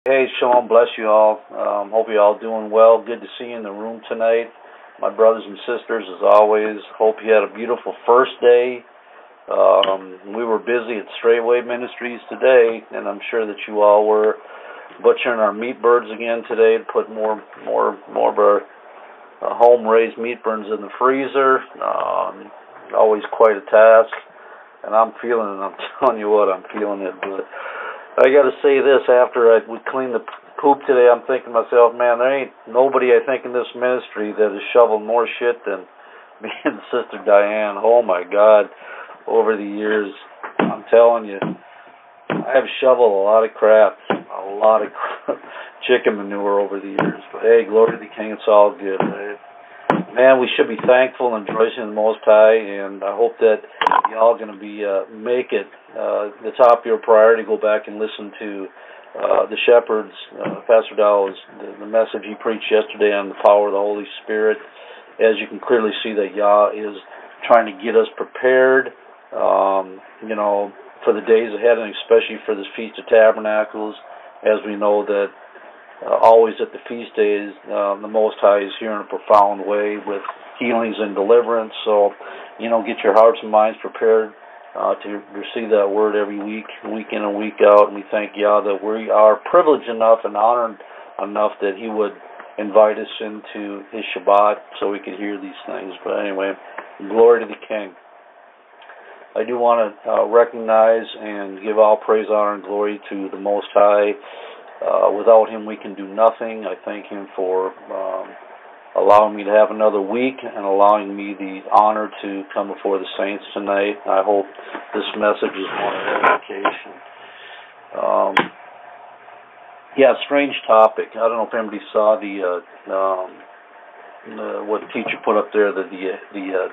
Hey, Shalom, bless you all. Hope you all doing well. Good to see you in the room tonight. My brothers and sisters, as always, hope you had a beautiful first day. We were busy at Straitway Ministries today, and I'm sure that you all were butchering our meat birds again today to put more of our home-raised meat birds in the freezer. Always quite a task, and I'm feeling it. I'm telling you what, I'm feeling it. But I got to say this, after we cleaned the poop today, I'm thinking to myself, man, there ain't nobody, I think, in this ministry that has shoveled more shit than me and Sister Diane. Oh, my God. Over the years, I'm telling you, I have shoveled a lot of crap, chicken manure over the years. But, hey, glory to the King, it's all good, right? Man, we should be thankful and rejoicing in the Most High, and I hope that y'all going to be make it the top of your priority. Go back and listen to the Shepherds, Pastor Dowell's the message he preached yesterday on the power of the Holy Spirit. As you can clearly see, that Yah is trying to get us prepared, for the days ahead, and especially for this Feast of Tabernacles, as we know that. Always at the feast days, the Most High is here in a profound way with healings and deliverance. So, get your hearts and minds prepared to receive that word every week in and week out. And we thank Yah that we are privileged enough and honored enough that He would invite us into His Shabbat so we could hear these things. But anyway, glory to the King. I do want to recognize and give all praise, honor, and glory to the Most High. Without Him, we can do nothing. I thank Him for allowing me to have another week and allowing me the honor to come before the saints tonight. I hope this message is one of edification. Strange topic. I don't know if anybody saw what the teacher put up there, the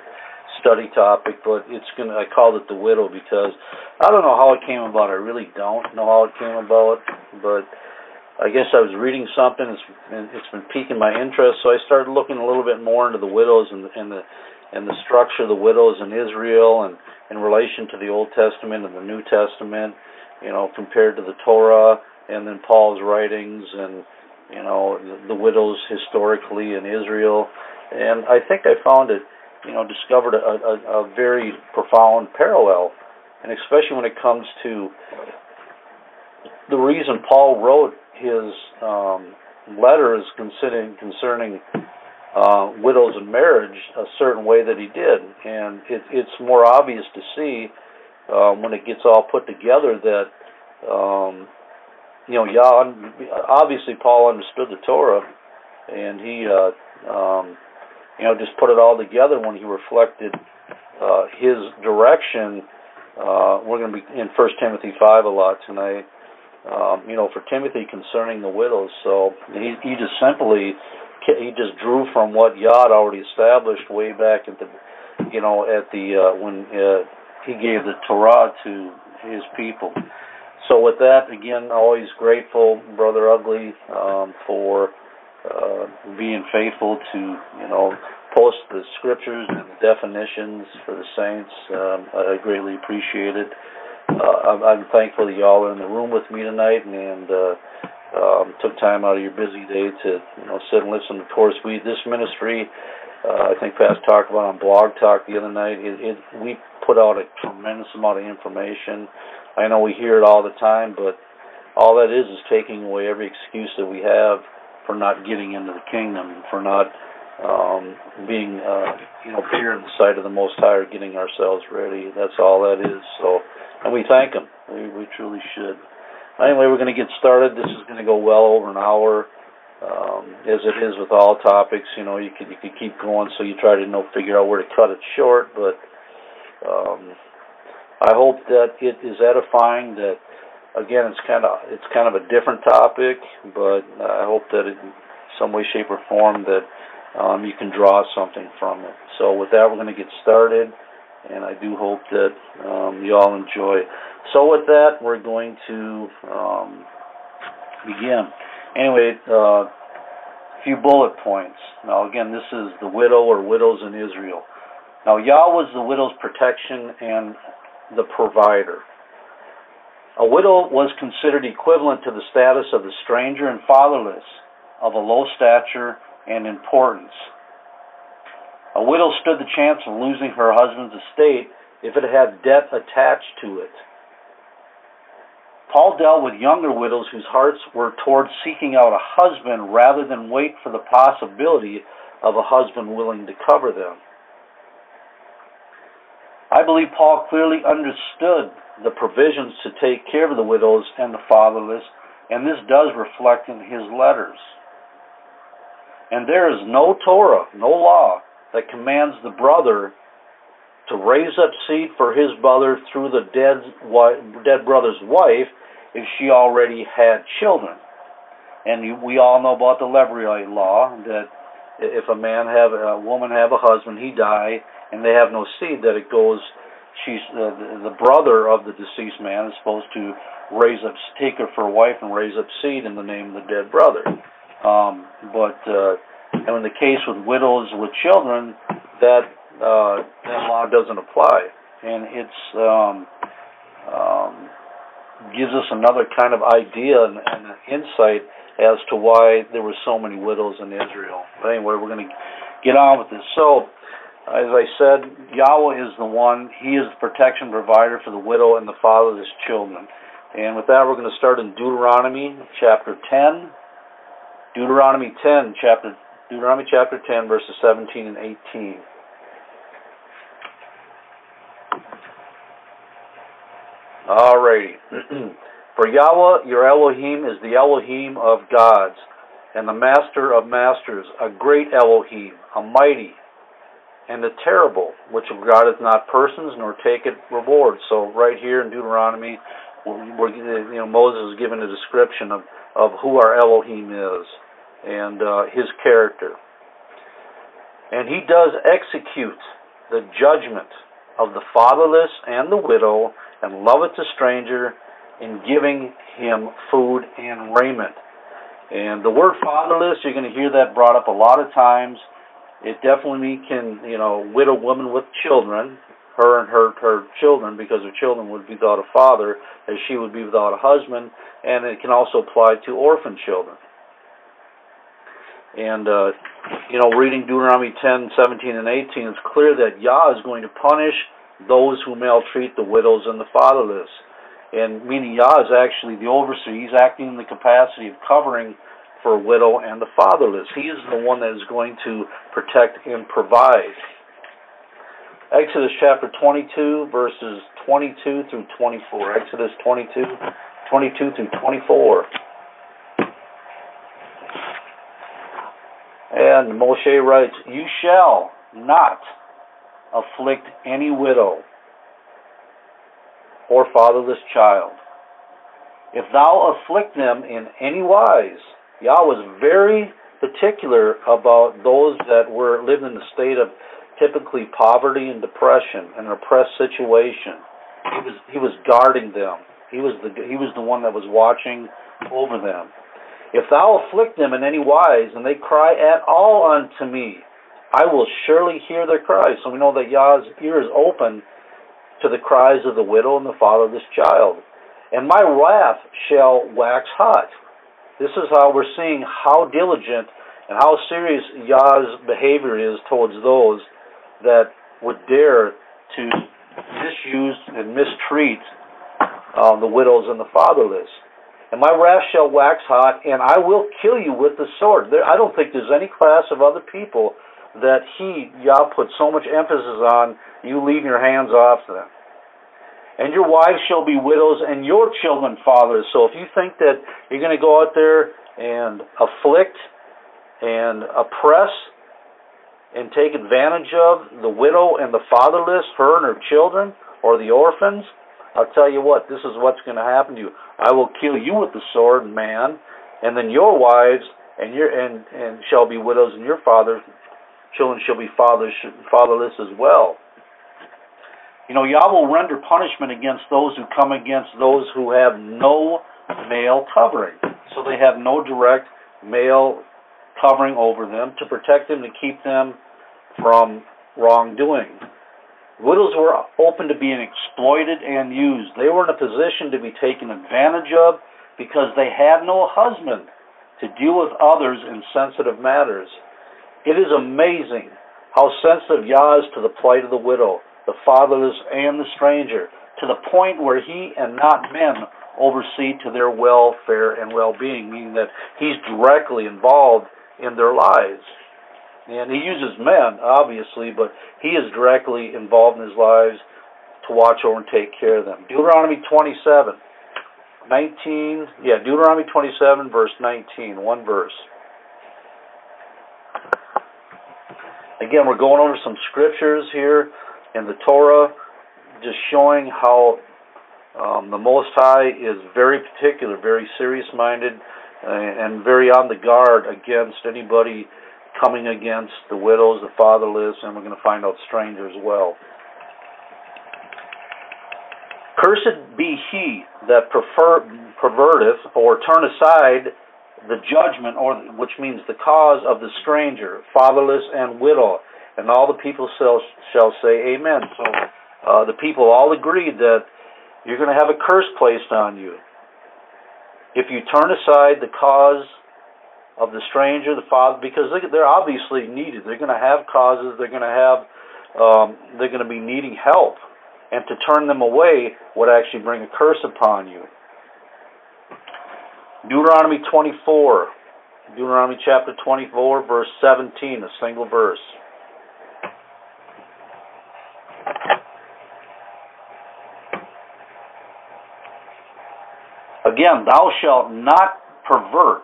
study topic, but I called it the widow because I don't know how it came about. I really don't know how it came about, but I guess I was reading something, and it's been piquing my interest, so I started looking a little bit more into the widows and the structure of the widows in Israel and in relation to the Old Testament and the New Testament, compared to the Torah and then Paul's writings and, the widows historically in Israel. And I think I found it, discovered a very profound parallel, and especially when it comes to the reason Paul wrote his letters concerning widows and marriage a certain way that he did. And it's more obvious to see when it gets all put together that, obviously Paul understood the Torah, and he, just put it all together when he reflected his direction. We're going to be in 1 Timothy 5 a lot tonight. For Timothy concerning the widows. So he just drew from what Yah already established way back at the, when he gave the Torah to his people. So with that, again, always grateful, Brother Ugly, for being faithful to, post the scriptures and the definitions for the saints. I greatly appreciate it. I'm thankful that y'all are in the room with me tonight and took time out of your busy day to sit and listen. Of course, this ministry, I think Pastor talked about on Blog Talk the other night. We put out a tremendous amount of information. I know we hear it all the time, but all that is taking away every excuse that we have for not getting into the kingdom, for not being pure in the sight of the Most High, or getting ourselves ready. That's all that is. So. And we thank Him. We truly should. Anyway, we're going to get started. This is going to go well over an hour, as it is with all topics. You could keep going, so you try to figure out where to cut it short. But I hope that it is edifying. That again, it's kind of a different topic, but I hope that in some way, shape, or form that you can draw something from it. So with that, we're going to get started. And I do hope that you all enjoy. So with that, we're going to begin. Anyway, a few bullet points. Now again, this is the widow or widows in Israel. Now Yah was the widow's protection and the provider. A widow was considered equivalent to the status of the stranger and fatherless, of a low stature and importance. A widow stood the chance of losing her husband's estate if it had debt attached to it. Paul dealt with younger widows whose hearts were towards seeking out a husband rather than wait for the possibility of a husband willing to cover them. I believe Paul clearly understood the provisions to take care of the widows and the fatherless, and this does reflect in his letters. And there is no Torah, no law, that commands the brother to raise up seed for his brother through the dead brother's wife if she already had children. And we all know about the Levirate law, that if a woman have a husband, he die, and they have no seed, that it goes, the brother of the deceased man is supposed to take her for a wife and raise up seed in the name of the dead brother. And in the case with widows with children, that law doesn't apply, and it's gives us another kind of idea and insight as to why there were so many widows in Israel. But anyway, we're going to get on with this. So, as I said, Yahweh is the one. He is the protection provider for the widow and the fatherless children. And with that, we're going to start in Deuteronomy chapter 10. Deuteronomy chapter 10, verses 17 and 18. Alrighty. For Yahweh, your Elohim, is the Elohim of gods, and the master of masters, a great Elohim, a mighty, and a terrible, which regardeth not persons, nor taketh reward. So right here in Deuteronomy, Moses is given a description of who our Elohim is, and his character. And he does execute the judgment of the fatherless and the widow, and loveth the stranger, in giving him food and raiment. And the word fatherless, you're going to hear that brought up a lot of times. It definitely can, widow woman with children, her and her children, because her children would be without a father, as she would be without a husband, and it can also apply to orphan children. And, reading Deuteronomy 10, 17, and 18, it's clear that Yah is going to punish those who maltreat the widows and the fatherless. And meaning Yah is actually the overseer. He's acting in the capacity of covering for a widow and the fatherless. He is the one that is going to protect and provide. Exodus chapter 22, verses 22 through 24. Exodus 22 through 24. And Moshe writes, "You shall not afflict any widow or fatherless child. If thou afflict them in any wise," Yah was very particular about those that lived in a state of typically poverty and depression, an oppressed situation. He was guarding them. He was the one that was watching over them. "If thou afflict them in any wise, and they cry at all unto me, I will surely hear their cries." So we know that Yah's ear is open to the cries of the widow and the fatherless child. "And my wrath shall wax hot." This is how we're seeing how diligent and how serious Yah's behavior is towards those that would dare to misuse and mistreat the widows and the fatherless. "And my wrath shall wax hot, and I will kill you with the sword." I don't think there's any class of other people that Yah put so much emphasis on, you leave your hands off them. "And your wives shall be widows, and your children fathers." So if you think that you're going to go out there and afflict and oppress and take advantage of the widow and the fatherless, her and her children, or the orphans, I'll tell you what, this is what's going to happen to you. "I will kill you with the sword, man, and then your wives and shall be widows, and your children shall be fatherless as well." Yah will render punishment against those who come against those who have no male covering. So they have no direct male covering over them to protect them, to keep them from wrongdoing. Widows were open to being exploited and used. They were in a position to be taken advantage of because they had no husband to deal with others in sensitive matters. It is amazing how sensitive Yah is to the plight of the widow, the fatherless, and the stranger, to the point where he and not men oversee to their welfare and well-being, meaning that he's directly involved in their lives. And he uses men, obviously, but he is directly involved in his lives to watch over and take care of them. Deuteronomy 27, Deuteronomy 27, verse 19, one verse. Again, we're going over some scriptures here in the Torah, just showing how the Most High is very particular, very serious-minded, and very on the guard against anybody coming against the widows, the fatherless, and we're going to find out strangers as well. Cursed be he that perverteth or turn aside the judgment, or which means the cause of the stranger, fatherless, and widow. And all the people shall say amen. So the people all agreed that you're going to have a curse placed on you if you turn aside the cause of the stranger, the father, because they're obviously needed. They're going to have causes. They're going to be needing help, and to turn them away would actually bring a curse upon you. Deuteronomy 24, Deuteronomy chapter 24, verse 17, a single verse. Again, thou shalt not pervert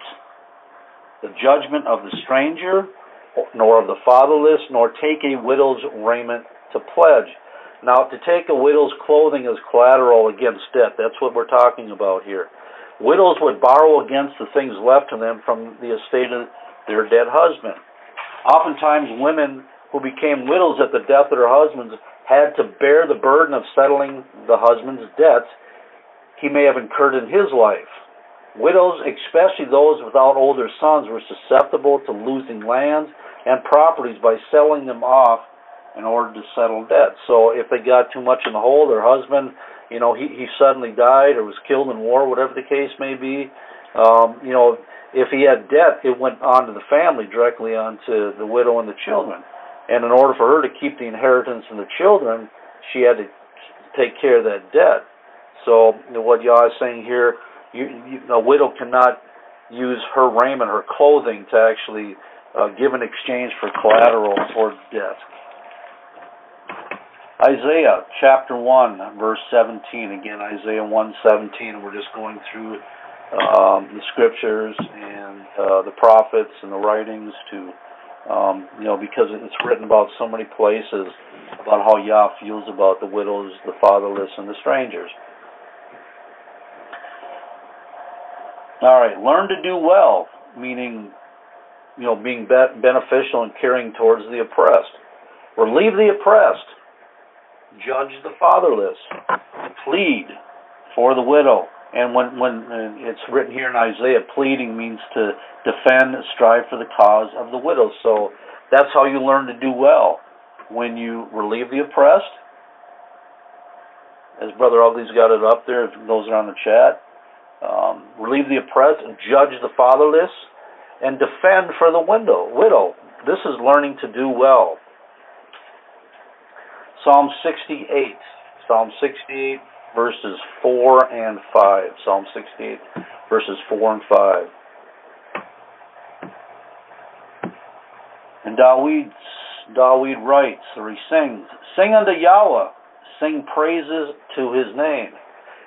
the judgment of the stranger, nor of the fatherless, nor take a widow's raiment to pledge. Now, to take a widow's clothing as collateral against debt, that's what we're talking about here. Widows would borrow against the things left to them from the estate of their dead husband. Oftentimes, women who became widows at the death of their husbands had to bear the burden of settling the husband's debts he may have incurred in his life. Widows, especially those without older sons, were susceptible to losing lands and properties by selling them off in order to settle debts. So if they got too much in the hole, their husband, he suddenly died or was killed in war, whatever the case may be, if he had debt, it went on to the family, directly onto the widow and the children. And in order for her to keep the inheritance and the children, she had to take care of that debt. So what Yah is saying here, a widow cannot use her raiment, her clothing, to actually give in exchange for collateral or debt. Isaiah chapter 1, verse 17. Again, Isaiah 1:17. We're just going through the scriptures and the prophets and the writings to, because it's written about so many places about how Yah feels about the widows, the fatherless, and the strangers. All right, learn to do well, meaning, being beneficial and caring towards the oppressed. Relieve the oppressed. Judge the fatherless. Plead for the widow. And when it's written here in Isaiah, pleading means to defend, strive for the cause of the widow. So that's how you learn to do well. When you relieve the oppressed, as Brother Ugly's got it up there, those are on the chat. Relieve the oppressed, judge the fatherless, and defend for the widow. This is learning to do well. Psalm 68. Psalm 68, verses 4 and 5. Psalm 68, verses 4 and 5. And David writes, or he sings, "Sing unto Yahweh, sing praises to his name.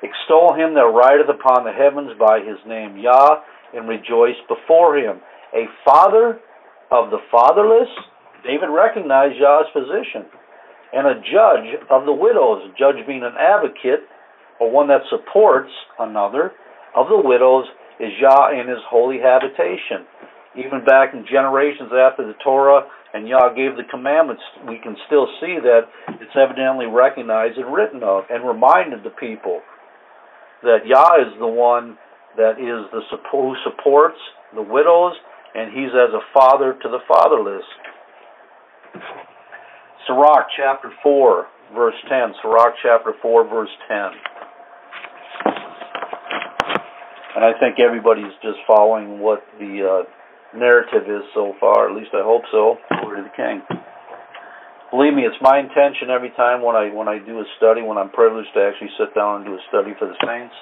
Extol him that rideth upon the heavens by his name, Yah, and rejoice before him. A father of the fatherless," David recognized Yah's position, "and a judge of the widows," a judge being an advocate, or one that supports another, "of the widows is Yah in his holy habitation." Even back in generations after the Torah and Yah gave the commandments, we can still see that it's evidently recognized and written of, and reminded the people that Yah is the one that is who supports the widows, and he's as a father to the fatherless. Sirach chapter 4, verse 10. Sirach chapter 4, verse 10. And I think everybody's just following what the narrative is so far. At least I hope so. Glory to the King. Believe me, it's my intention every time when I do a study, when I'm privileged to actually sit down and do a study for the saints,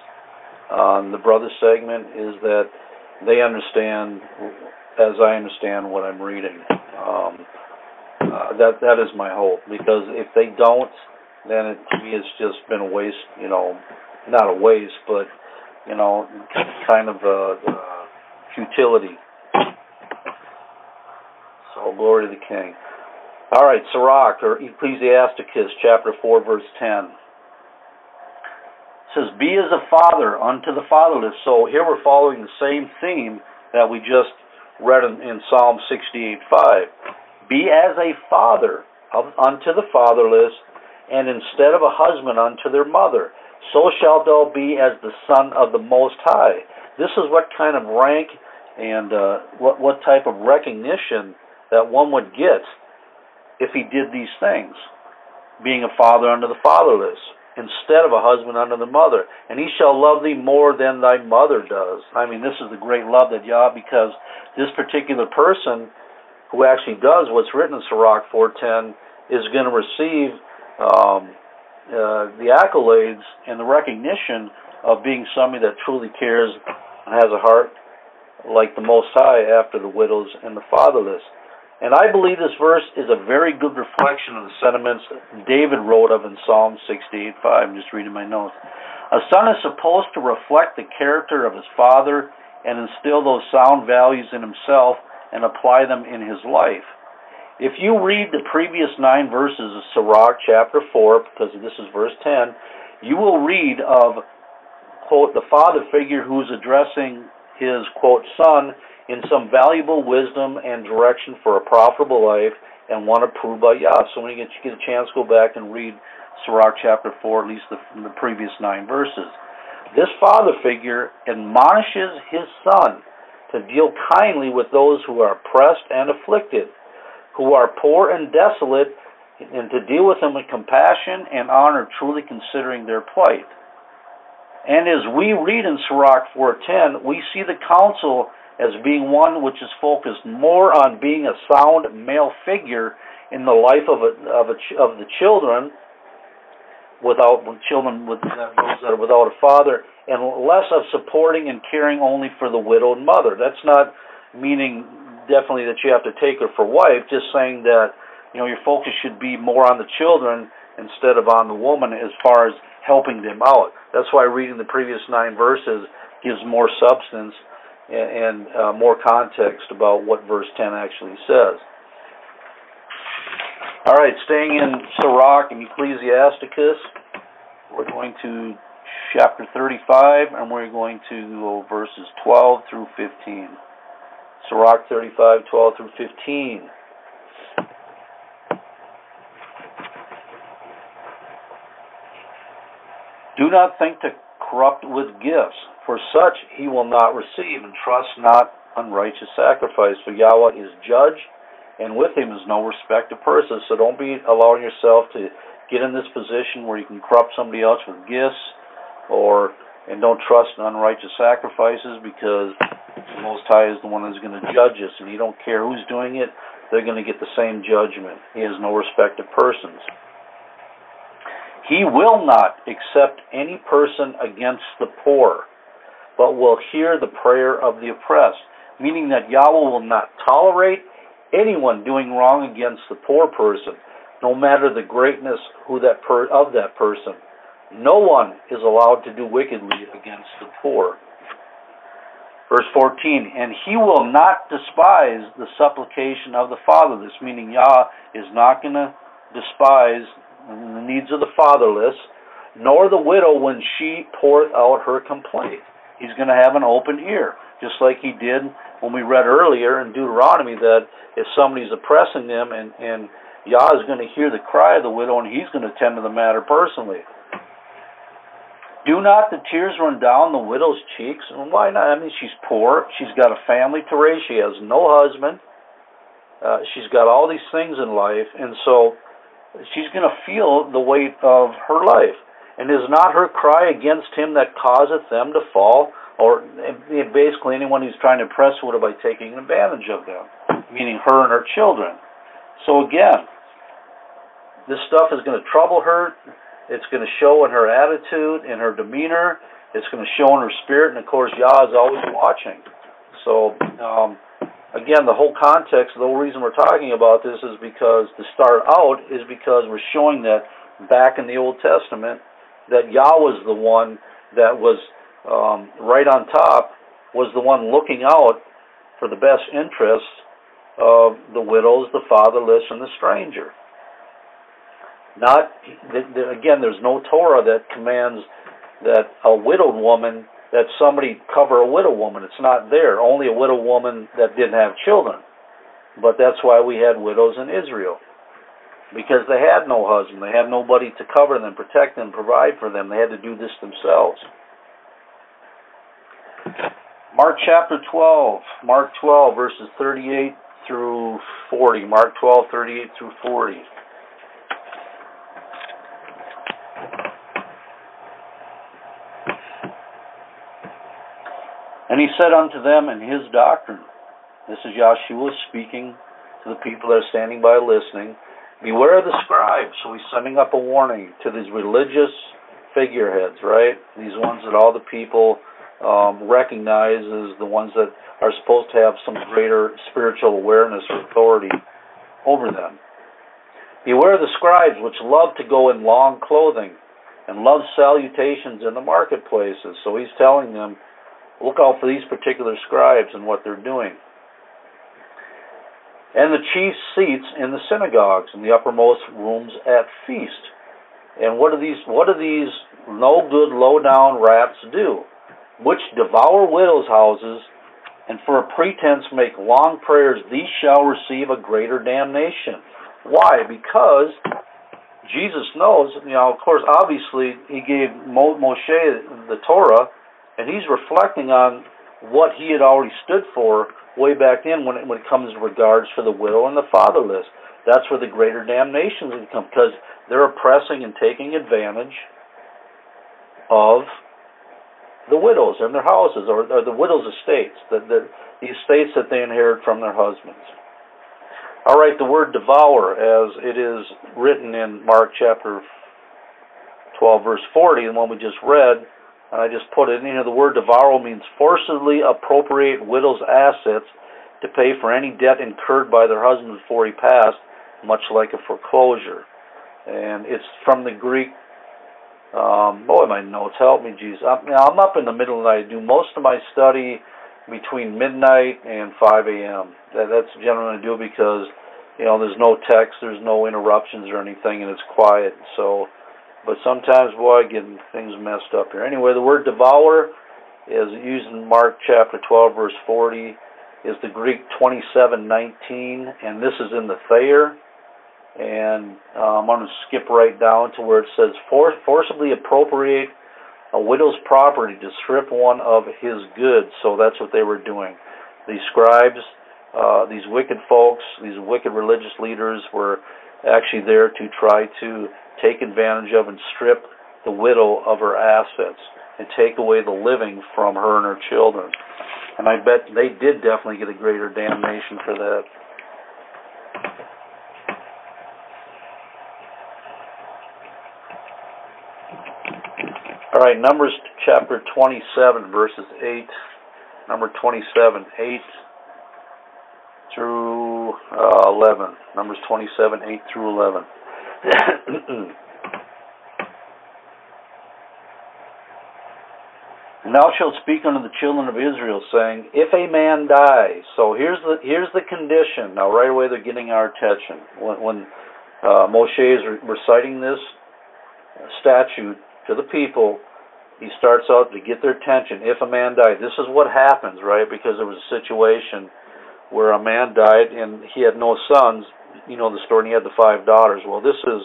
the brother segment, is that they understand as I understand what I'm reading. That is my hope, because if they don't, then to me it's just been a waste, not a waste, but, kind of futility. So, glory to the King. All right, Sirach, or Ecclesiasticus, chapter 4, verse 10. It says, be as a father unto the fatherless. So here we're following the same theme that we just read in Psalm 68:5. Be as a father unto the fatherless, and instead of a husband unto their mother. So shalt thou be as the son of the Most High. This is what kind of rank and what type of recognition that one would get if he did these things. Being a father unto the fatherless, instead of a husband unto the mother. And he shall love thee more than thy mother does. I mean, this is the great love that Yah, because this particular person who actually does what's written in Sirach 4:10 is going to receive the accolades and the recognition of being somebody that truly cares and has a heart like the Most High after the widows and the fatherless. And I believe this verse is a very good reflection of the sentiments David wrote of in Psalm 68:5. I'm just reading my notes. A son is supposed to reflect the character of his father and instill those sound values in himself and apply them in his life. If you read the previous 9 verses of Sirach chapter 4, because this is verse 10, you will read of, quote, the father figure who's addressing his, quote, son in some valuable wisdom and direction for a profitable life, and one approved by Yah. So when you get a chance, go back and read Sirach chapter 4, at least the previous 9 verses. This father figure admonishes his son to deal kindly with those who are oppressed and afflicted, who are poor and desolate, and to deal with them with compassion and honor, truly considering their plight. And as we read in Sirach 4:10, we see the counsel as being one which is focused more on being a sound male figure in the life of the children, with those that are without a father, and less of supporting and caring only for the widowed mother. That's not meaning definitely that you have to take her for wife, just saying that your focus should be more on the children instead of on the woman as far as helping them out. That's why reading the previous 9 verses gives more substance and more context about what verse 10 actually says. All right, staying in Sirach and Ecclesiasticus, we're going to chapter 35, and we're going to go verses 12 through 15. Sirach 35, 12 through 15. Do not think to corrupt with gifts, for such he will not receive, and trust not unrighteous sacrifice. For Yahweh is judge, and with him is no respect of persons. So don't be allowing yourself to get in this position where you can corrupt somebody else with gifts, and don't trust in unrighteous sacrifices, because the Most High is the one who's going to judge us, and you don't care who's doing it, they're going to get the same judgment. He has no respect of persons. He will not accept any person against the poor, but will hear the prayer of the oppressed, meaning that Yahweh will not tolerate anyone doing wrong against the poor person, no matter the greatness of that person. No one is allowed to do wickedly against the poor. Verse 14, and he will not despise the supplication of the fatherless, meaning Yah is not going to despise the needs of the fatherless, nor the widow when she poureth out her complaint. He's going to have an open ear, just like he did when we read earlier in Deuteronomy that if somebody's oppressing them, and Yah is going to hear the cry of the widow, and he's going to tend to the matter personally. Do not the tears run down the widow's cheeks? And why not? I mean, she's poor. She's got a family to raise. She has no husband. She's got all these things in life. And so she's going to feel the weight of her life. And is not her cry against him that causeth them to fall, or basically anyone who's trying to impress her by taking advantage of them, meaning her and her children. So again, this stuff is going to trouble her. It's going to show in her attitude, in her demeanor. It's going to show in her spirit, and of course, Yah is always watching. So, again, the whole context, the whole reason we're talking about this is because, to start out, is because we're showing that back in the Old Testament, that Yah was the one that was right on top, was the one looking out for the best interests of the widows, the fatherless, and the stranger. Again, there's no Torah that commands that a widowed woman, that somebody cover a widow woman. It's not there. Only a widow woman that didn't have children. But that's why we had widows in Israel. Because they had no husband. They had nobody to cover them, protect them, provide for them. They had to do this themselves. Mark chapter 12. Mark 12, verses 38 through 40. Mark 12, 38 through 40. And he said unto them in his doctrine, this is Yahshua speaking to the people that are standing by listening, beware of the scribes. So he's sending up a warning to these religious figureheads, right? These ones that all the people recognize as the ones that are supposed to have some greater spiritual awareness or authority over them. Beware of the scribes which love to go in long clothing and love salutations in the marketplaces. So he's telling them, look out for these particular scribes and what they're doing. And the chief seats in the synagogues and the uppermost rooms at feast. And what do these no good, low down rats do? Which devour widows' houses, and for a pretense make long prayers. These shall receive a greater damnation. Why? Because Jesus knows. Of course, obviously, he gave Moshe the Torah. And he's reflecting on what he had already stood for way back then when it comes to regards for the widow and the fatherless. That's where the greater damnations would come, because they're oppressing and taking advantage of the widows and their houses, or the widows' estates, the estates that they inherit from their husbands. All right, the word devour, as it is written in Mark chapter 12, verse 40, the one we just read, and I just put it in here, the word devour means forcibly appropriate widows' assets to pay for any debt incurred by their husband before he passed, much like a foreclosure. And it's from the Greek, my notes, help me, Jesus. I'm up in the middle of the night. I do most of my study between midnight and 5 a.m. That's generally what I do because, there's no text, there's no interruptions or anything, and it's quiet, so... But sometimes, boy, I get things messed up here. Anyway, the word devour is used in Mark chapter 12, verse 40, is the Greek 27:19, and this is in the Thayer. And I'm going to skip right down to where it says, forcibly appropriate a widow's property to strip one of his goods. So that's what they were doing. These scribes, these wicked folks, these wicked religious leaders were actually there to try to take advantage of and strip the widow of her assets and take away the living from her and her children. And I bet they did definitely get a greater damnation for that. All right, Numbers chapter 27, verses 8. Number 27, 8 through 11. Numbers 27, 8 through 11. And thou shalt speak unto the children of Israel, saying, if a man die, so here's the condition. Now right away they're getting our attention. When Moshe is reciting this statute to the people, he starts out to get their attention. If a man died, this is what happens, right? Because there was a situation where a man died and he had no sons. You know the story, and he had the 5 daughters. Well, this is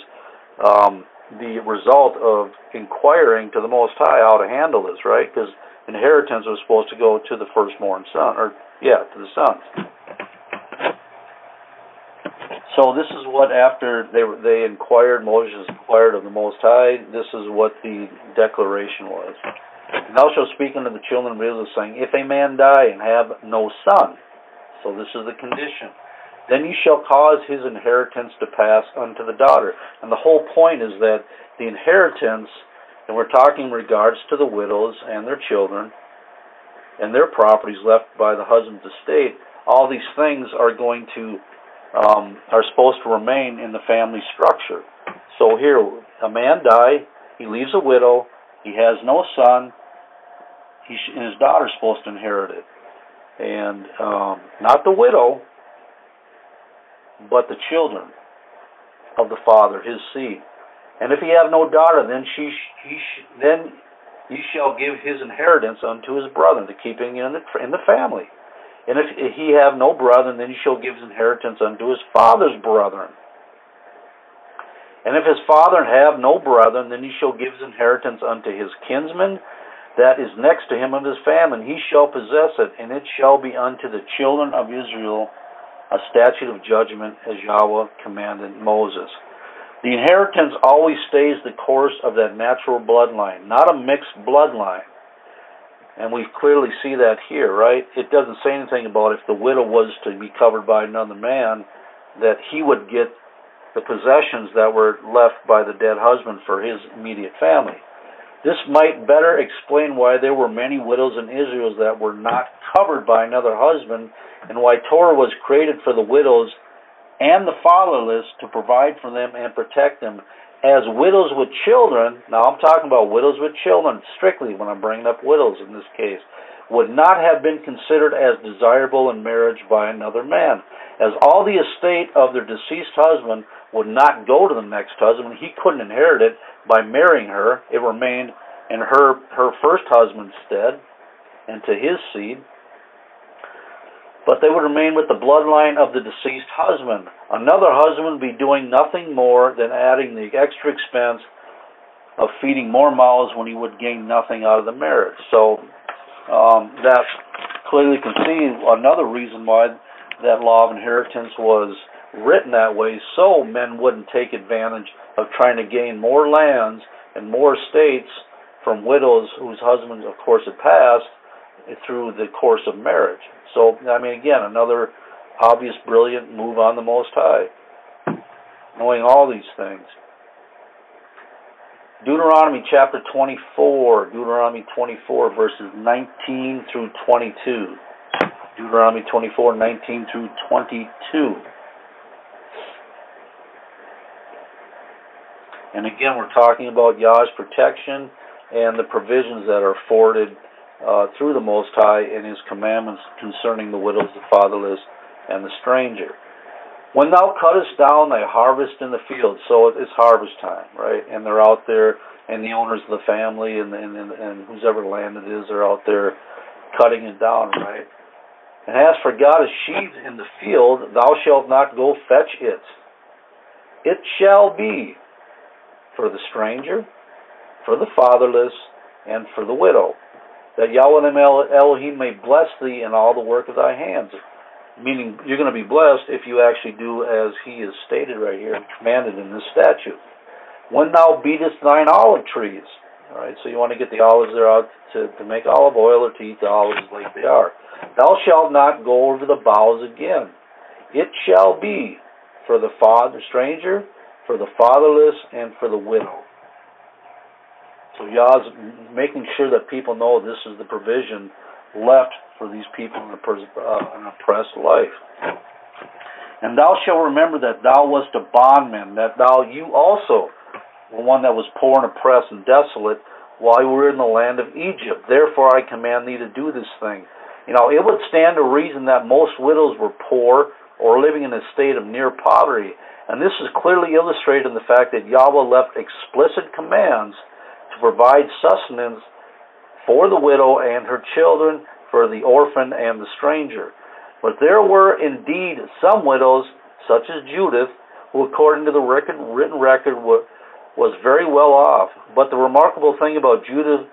the result of inquiring to the Most High how to handle this, right? Because inheritance was supposed to go to the firstborn son, to the sons. So So this is what, after they inquired, Moses inquired of the Most High, this is what the declaration was. Thou shalt speak unto the children of Israel, saying, if a man die and have no son, so this is the condition, then you shall cause his inheritance to pass unto the daughter. And the whole point is that the inheritance, and we're talking in regards to the widows and their children, and their properties left by the husband's estate, all these things are going to are supposed to remain in the family structure. So here, a man died, he leaves a widow, he has no son, and his daughter's supposed to inherit it. And not the widow, but the children of the father, his seed. And if he have no daughter, then then he shall give his inheritance unto his brethren, to keep it in the family. And if he have no brethren, then he shall give his inheritance unto his father's brethren. And if his father have no brethren, then he shall give his inheritance unto his kinsman that is next to him of his family, and he shall possess it, and it shall be unto the children of Israel a statute of judgment, as Yahweh commanded Moses. The inheritance always stays the course of that natural bloodline, not a mixed bloodline. And we clearly see that here, right? It doesn't say anything about if the widow was to be covered by another man, that he would get the possessions that were left by the dead husband for his immediate family. This might better explain why there were many widows in Israel that were not covered by another husband, and why Torah was created for the widows and the fatherless to provide for them and protect them. As widows with children, now I'm talking about widows with children strictly when I'm bringing up widows in this case, would not have been considered as desirable in marriage by another man. As all the estate of their deceased husband would not go to the next husband, he couldn't inherit it by marrying her. It remained in her first husband's stead and to his seed. But they would remain with the bloodline of the deceased husband. Another husband would be doing nothing more than adding the extra expense of feeding more mouths when he would gain nothing out of the marriage. So that clearly can see another reason why that law of inheritance was written that way, so men wouldn't take advantage of trying to gain more lands and more estates from widows whose husbands, of course, had passed through the course of marriage. So, I mean, again, another obvious, brilliant move on the Most High, knowing all these things. Deuteronomy chapter 24, Deuteronomy 24, verses 19 through 22. Deuteronomy 24, 19 through 22. And again, we're talking about Yah's protection and the provisions that are afforded through the Most High in His commandments concerning the widows, the fatherless, and the stranger. When thou cuttest down thy harvest in the field, so it's harvest time, right? And they're out there, and the owners of the family and whosever land it is are out there cutting it down, right? And as for God is sheaves in the field, thou shalt not go fetch it. It shall be for the stranger, for the fatherless, and for the widow, that Yahweh Elohim may bless thee in all the work of thy hands. Meaning, you're going to be blessed if you actually do as He is stated right here, commanded in this statute. When thou beatest thine olive trees, all right, so you want to get the olives there out to make olive oil or to eat the olives like they are. Thou shalt not go over the boughs again. It shall be for the stranger, for the fatherless, and for the widow. So Yah's making sure that people know this is the provision left for these people in an oppressed life. And thou shalt remember that thou wast a bondman, that you also were one that was poor and oppressed and desolate while you were in the land of Egypt. Therefore I command thee to do this thing. You know, it would stand to reason that most widows were poor or living in a state of near poverty. And this is clearly illustrated in the fact that Yahweh left explicit commands to provide sustenance for the widow and her children, for the orphan and the stranger. But there were indeed some widows, such as Judith, who according to the written record was very well off. But the remarkable thing about Judith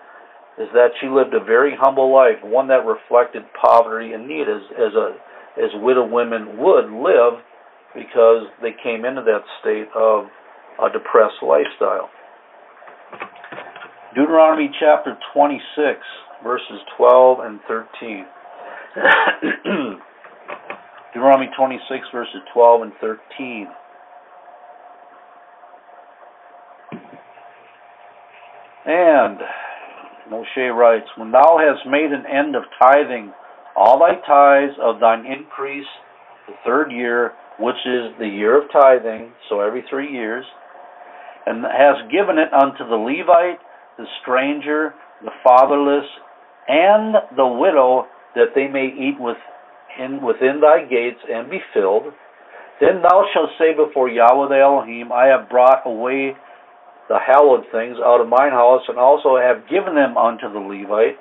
is that she lived a very humble life, one that reflected poverty and need, as widow women would live because they came into that state of a depressed lifestyle. Deuteronomy chapter 26, verses 12 and 13. Deuteronomy 26, verses 12 and 13. And Moshe writes, when thou hast made an end of tithing all thy tithes of thine increase the third year, which is the year of tithing, so every 3 years, and hast given it unto the Levite, the stranger, the fatherless, and the widow, that they may eat within thy gates and be filled, then thou shalt say before Yahweh the Elohim, I have brought away the hallowed things out of mine house, and also have given them unto the Levite,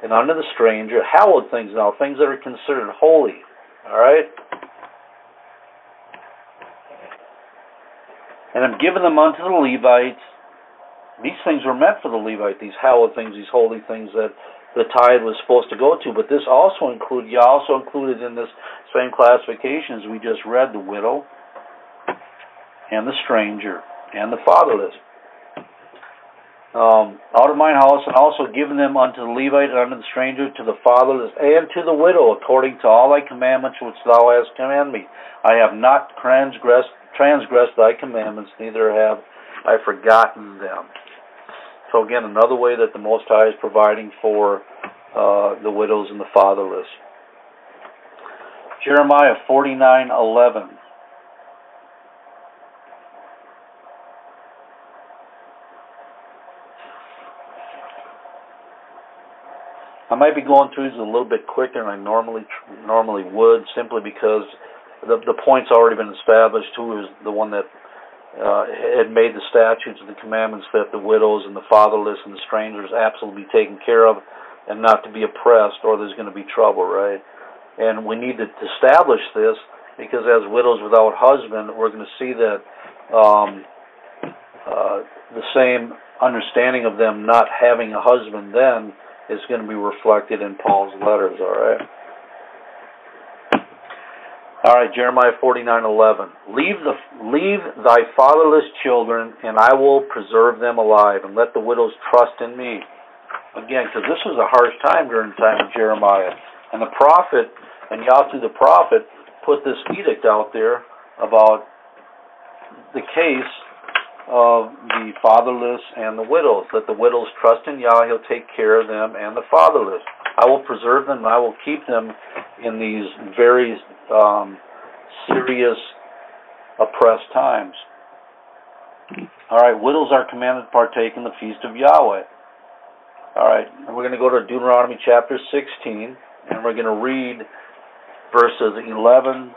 and unto the stranger, hallowed things now, things that are considered holy. Alright? And have given them unto the Levites. These things were meant for the Levite, these hallowed things, these holy things that the tithe was supposed to go to. But this also included in this same classification as we just read, the widow, and the stranger, and the fatherless. Out of mine house, and also given them unto the Levite, and unto the stranger, to the fatherless, and to the widow, according to all thy commandments which thou hast commanded me. I have not transgressed thy commandments, neither have I forgotten them. So again, another way that the Most High is providing for the widows and the fatherless. Jeremiah 49:11. I might be going through these a little bit quicker than I normally would, simply because the point's already been established. Who is the one that had made the statutes and the commandments that the widows and the fatherless and the strangers absolutely be taken care of and not to be oppressed, or there's going to be trouble, right? And we need to establish this, because as widows without husband, we're going to see that the same understanding of them not having a husband then is going to be reflected in Paul's letters, all right? All right, Jeremiah 49:11. Leave thy fatherless children, and I will preserve them alive, and let the widows trust in me. Again, because this was a harsh time during the time of Jeremiah. And the prophet, and Yahweh the prophet, put this edict out there about the case of the fatherless and the widows. Let the widows trust in Yah, he'll take care of them, and the fatherless. I will preserve them, and I will keep them in these very serious, oppressed times. All right, widows are commanded to partake in the feast of Yahweh. All right, and we're going to go to Deuteronomy chapter 16, and we're going to read verses 11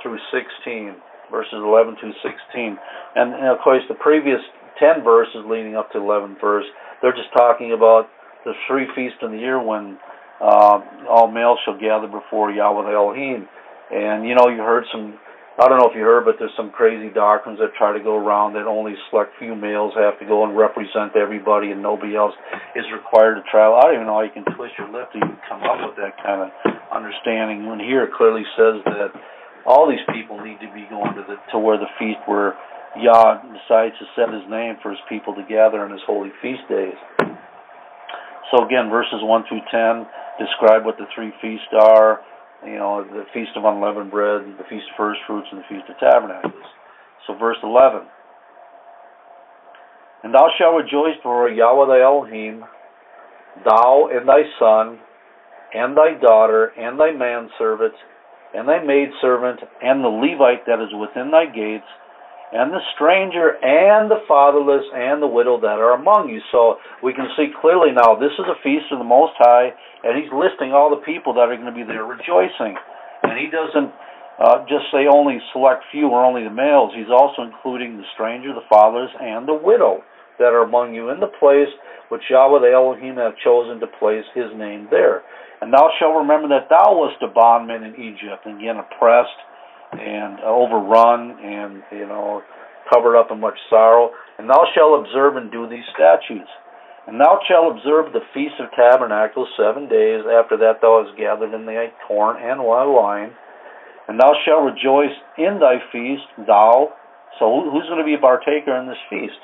through 16. Verses 11 through 16. And of course, the previous 10 verses leading up to 11th verse, they're just talking about the 3 feasts in the year when all males shall gather before Yahweh Elohim. And you know, you heard some, I don't know if you heard, but there's some crazy doctrines that try to go around that only select few males have to go and represent everybody and nobody else is required to travel. I don't even know how you can twist your lip to even come up with that kind of understanding, when here it clearly says that all these people need to be going to where the feast where Yah decides to set his name for his people to gather on his holy feast days. So again, verses 1 through 10 describe what the 3 feasts are. You know, the Feast of Unleavened Bread, the Feast of First Fruits, and the Feast of Tabernacles. So verse 11. And thou shalt rejoice before Yahweh thy Elohim, thou and thy son, and thy daughter, and thy manservant, and thy maidservant, and the Levite that is within thy gates, and the stranger, and the fatherless, and the widow that are among you. So we can see clearly now, this is a feast of the Most High, and he's listing all the people that are going to be there rejoicing. And he doesn't just say only select few or only the males. He's also including the stranger, the fatherless, and the widow that are among you in the place which Yahweh the Elohim hath chosen to place his name there. And thou shalt remember that thou wast a bondman in Egypt, and again oppressed and overrun and, you know, covered up in much sorrow. And thou shalt observe and do these statutes. And thou shalt observe the Feast of Tabernacles 7 days. After that thou hast gathered in thy corn and thy wine. And thou shalt rejoice in thy feast, thou. So who's going to be a partaker in this feast?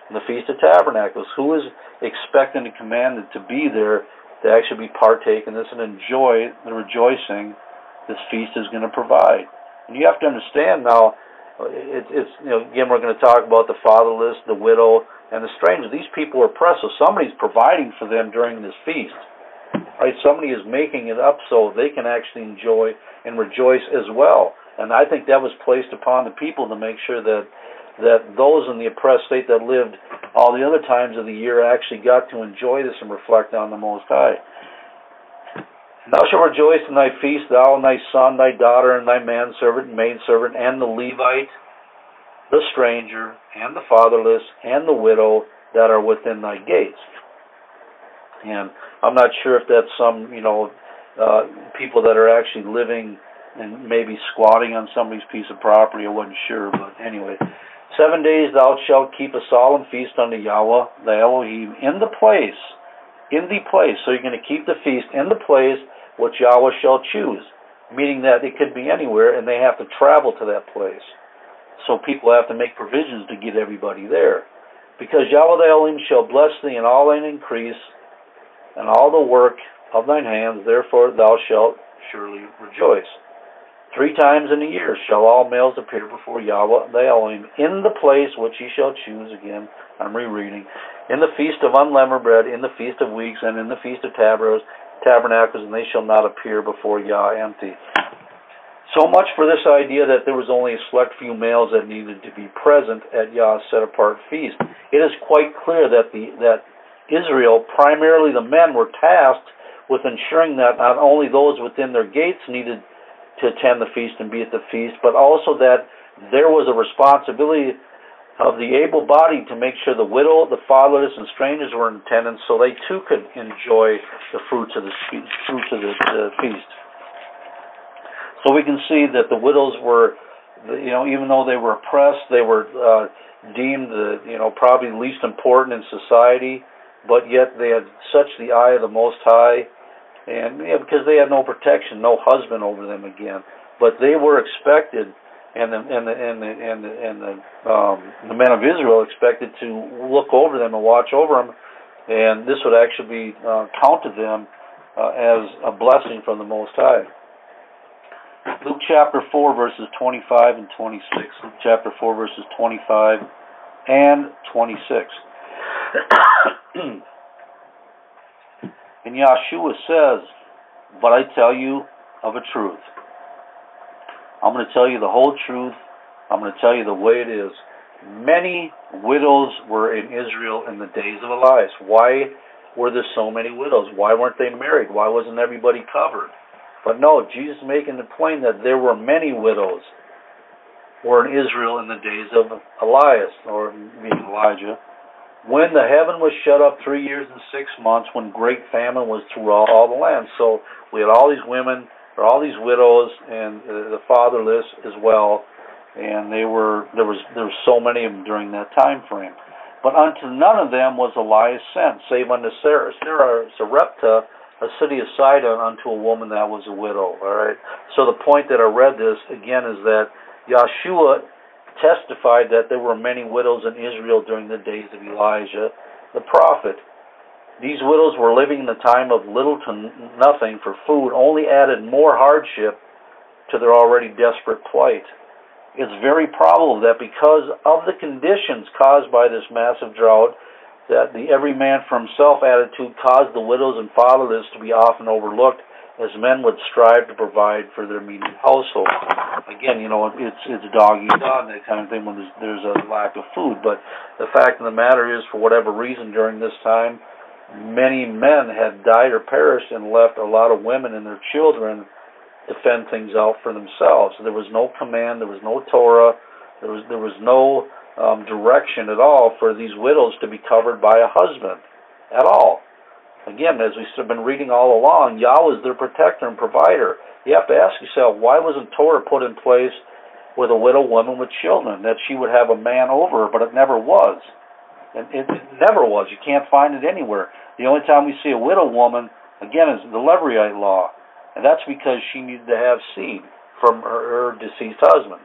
In the Feast of Tabernacles. Who is expected and commanded to be there to actually be partake in this and enjoy the rejoicing this feast is going to provide? And you have to understand now, it's again, we're going to talk about the fatherless, the widow, and the stranger. These people are oppressed, so somebody's providing for them during this feast. Right? Somebody is making it up so they can actually enjoy and rejoice as well. And I think that was placed upon the people to make sure that those in the oppressed state that lived all the other times of the year actually got to enjoy this and reflect on the Most High. Thou shalt rejoice in thy feast, thou and thy son, thy daughter, and thy manservant, and maidservant, and the Levite, the stranger, and the fatherless, and the widow that are within thy gates. And I'm not sure if that's some, people that are actually living and maybe squatting on somebody's piece of property. I wasn't sure, but anyway. 7 days thou shalt keep a solemn feast unto Yahweh, thy Elohim, in the place. So you're going to keep the feast in the place which Yahweh shall choose, meaning that it could be anywhere, and they have to travel to that place. So people have to make provisions to get everybody there. Because Yahweh thy Elohim shall bless thee in all thine increase, and all the work of thine hands, therefore thou shalt surely rejoice. 3 times in a year shall all males appear before Yahweh thy Elohim in the place which he shall choose. Again, I'm rereading. In the feast of unleavened bread, in the feast of weeks, and in the feast of tabernacles, and they shall not appear before Yah empty. So much for this idea that there was only a select few males that needed to be present at Yah's set-apart feast. It is quite clear that Israel, primarily the men, were tasked with ensuring that not only those within their gates needed to attend the feast and be at the feast, but also that there was a responsibility of the able-bodied to make sure the widow, the fatherless, and strangers were in attendance, so they too could enjoy the fruits of the feast. So we can see that the widows were, even though they were oppressed, they were deemed, probably least important in society, but yet they had such the eye of the Most High. And because they had no protection, no husband over them again, but they were expected, and the men of Israel expected to look over them and watch over them, and this would actually be counted them as a blessing from the Most High. Luke chapter 4 verses 25 and 26. Luke chapter 4 verses 25 and 26. And Yahshua says, but I tell you of a truth. I'm going to tell you the whole truth. I'm going to tell you the way it is. Many widows were in Israel in the days of Elias. Why were there so many widows? Why weren't they married? Why wasn't everybody covered? But no, Jesus is making it plain that there were many widows were in Israel in the days of Elias, or being Elijah. When the heaven was shut up 3 years and 6 months, when great famine was throughout all the land. So we had all these women, or all these widows, and the fatherless as well, and there was so many of them during that time frame. But unto none of them was Elias sent, save unto Sarepta, a city of Sidon, unto a woman that was a widow. All right. So the point that I read this again is that Yahshua testified that there were many widows in Israel during the days of Elijah the prophet. These widows were living in the time of little to nothing for food, only added more hardship to their already desperate plight. It's very probable that because of the conditions caused by this massive drought, that the every man for himself attitude caused the widows and fatherless to be often overlooked, as men would strive to provide for their immediate household. Again, it's dog eat dog, that kind of thing when there's a lack of food. But the fact of the matter is, for whatever reason during this time, many men had died or perished and left a lot of women and their children to fend things out for themselves. There was no command, there was no Torah, there was no direction at all for these widows to be covered by a husband at all. Again, as we've been reading all along, Yahweh is their protector and provider. You have to ask yourself, why wasn't Torah put in place with a widow woman with children, that she would have a man over her, but it never was. And it never was. You can't find it anywhere. The only time we see a widow woman, again, is the Levirate law. And that's because she needed to have seed. from her deceased husband.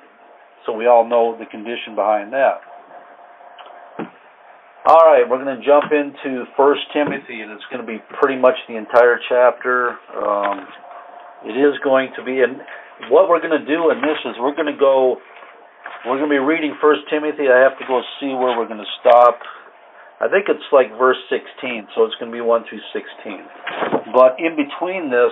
So we all know the condition behind that. All right, we're going to jump into 1 Timothy, and it's going to be pretty much the entire chapter. It is going to be, and what we're going to do in this is we're going to be reading 1 Timothy. I have to go see where we're going to stop. I think it's like verse 16, so it's going to be 1 through 16. But in between this,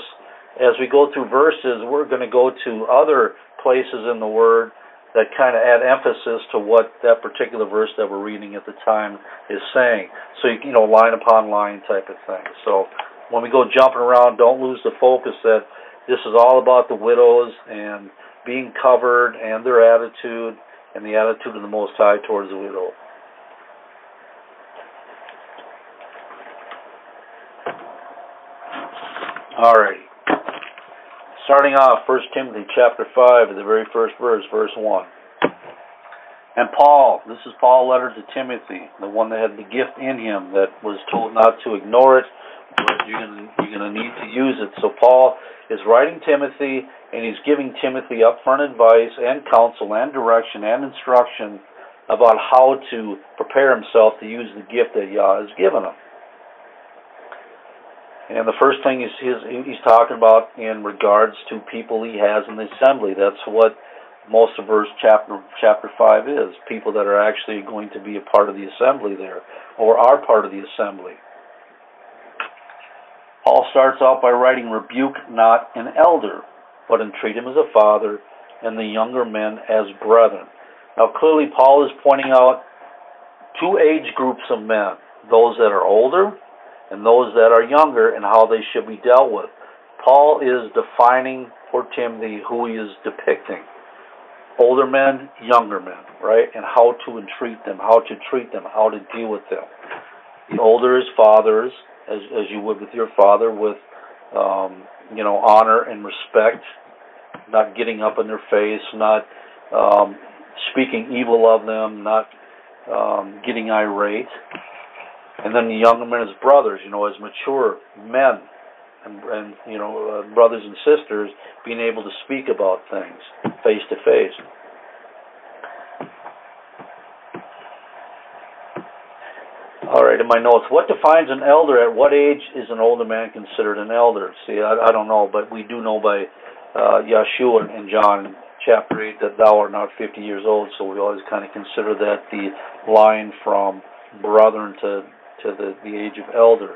as we go through verses, we're going to go to other places in the Word that kind of add emphasis to what that particular verse that we're reading at the time is saying. So, you know, line upon line type of thing. So when we go jumping around, don't lose the focus that this is all about the widows and being covered and their attitude and the attitude of the Most High towards the widow. Alrighty. Starting off, 1 Timothy chapter 5, the very first verse, verse 1. And Paul, this is Paul's letter to Timothy, the one that had the gift in him that was told not to ignore it, but you're going to need to use it. So Paul is writing Timothy, and he's giving Timothy upfront advice and counsel and direction and instruction about how to prepare himself to use the gift that Yah has given him. And the first thing is he's talking about in regards to people he has in the assembly. That's what most of verse chapter 5 is. People that are actually going to be a part of the assembly there, or are part of the assembly. Paul starts out by writing, rebuke not an elder, but entreat him as a father, and the younger men as brethren. Now clearly Paul is pointing out two age groups of men, those that are older and those that are younger, and how they should be dealt with. Paul is defining for Timothy who he is depicting. Older men, younger men, right? And how to entreat them, how to treat them, how to deal with them. The older is fathers, as you would with your father, with honor and respect, not getting up in their face, not speaking evil of them, not getting irate. And then the younger men as brothers, as mature men and brothers and sisters, being able to speak about things face to face. All right, in my notes, what defines an elder? At what age is an older man considered an elder? See, I don't know, but we do know by Yeshua in John chapter 8 that thou art not 50 years old, so we always kind of consider that the line from brethren to the age of elder.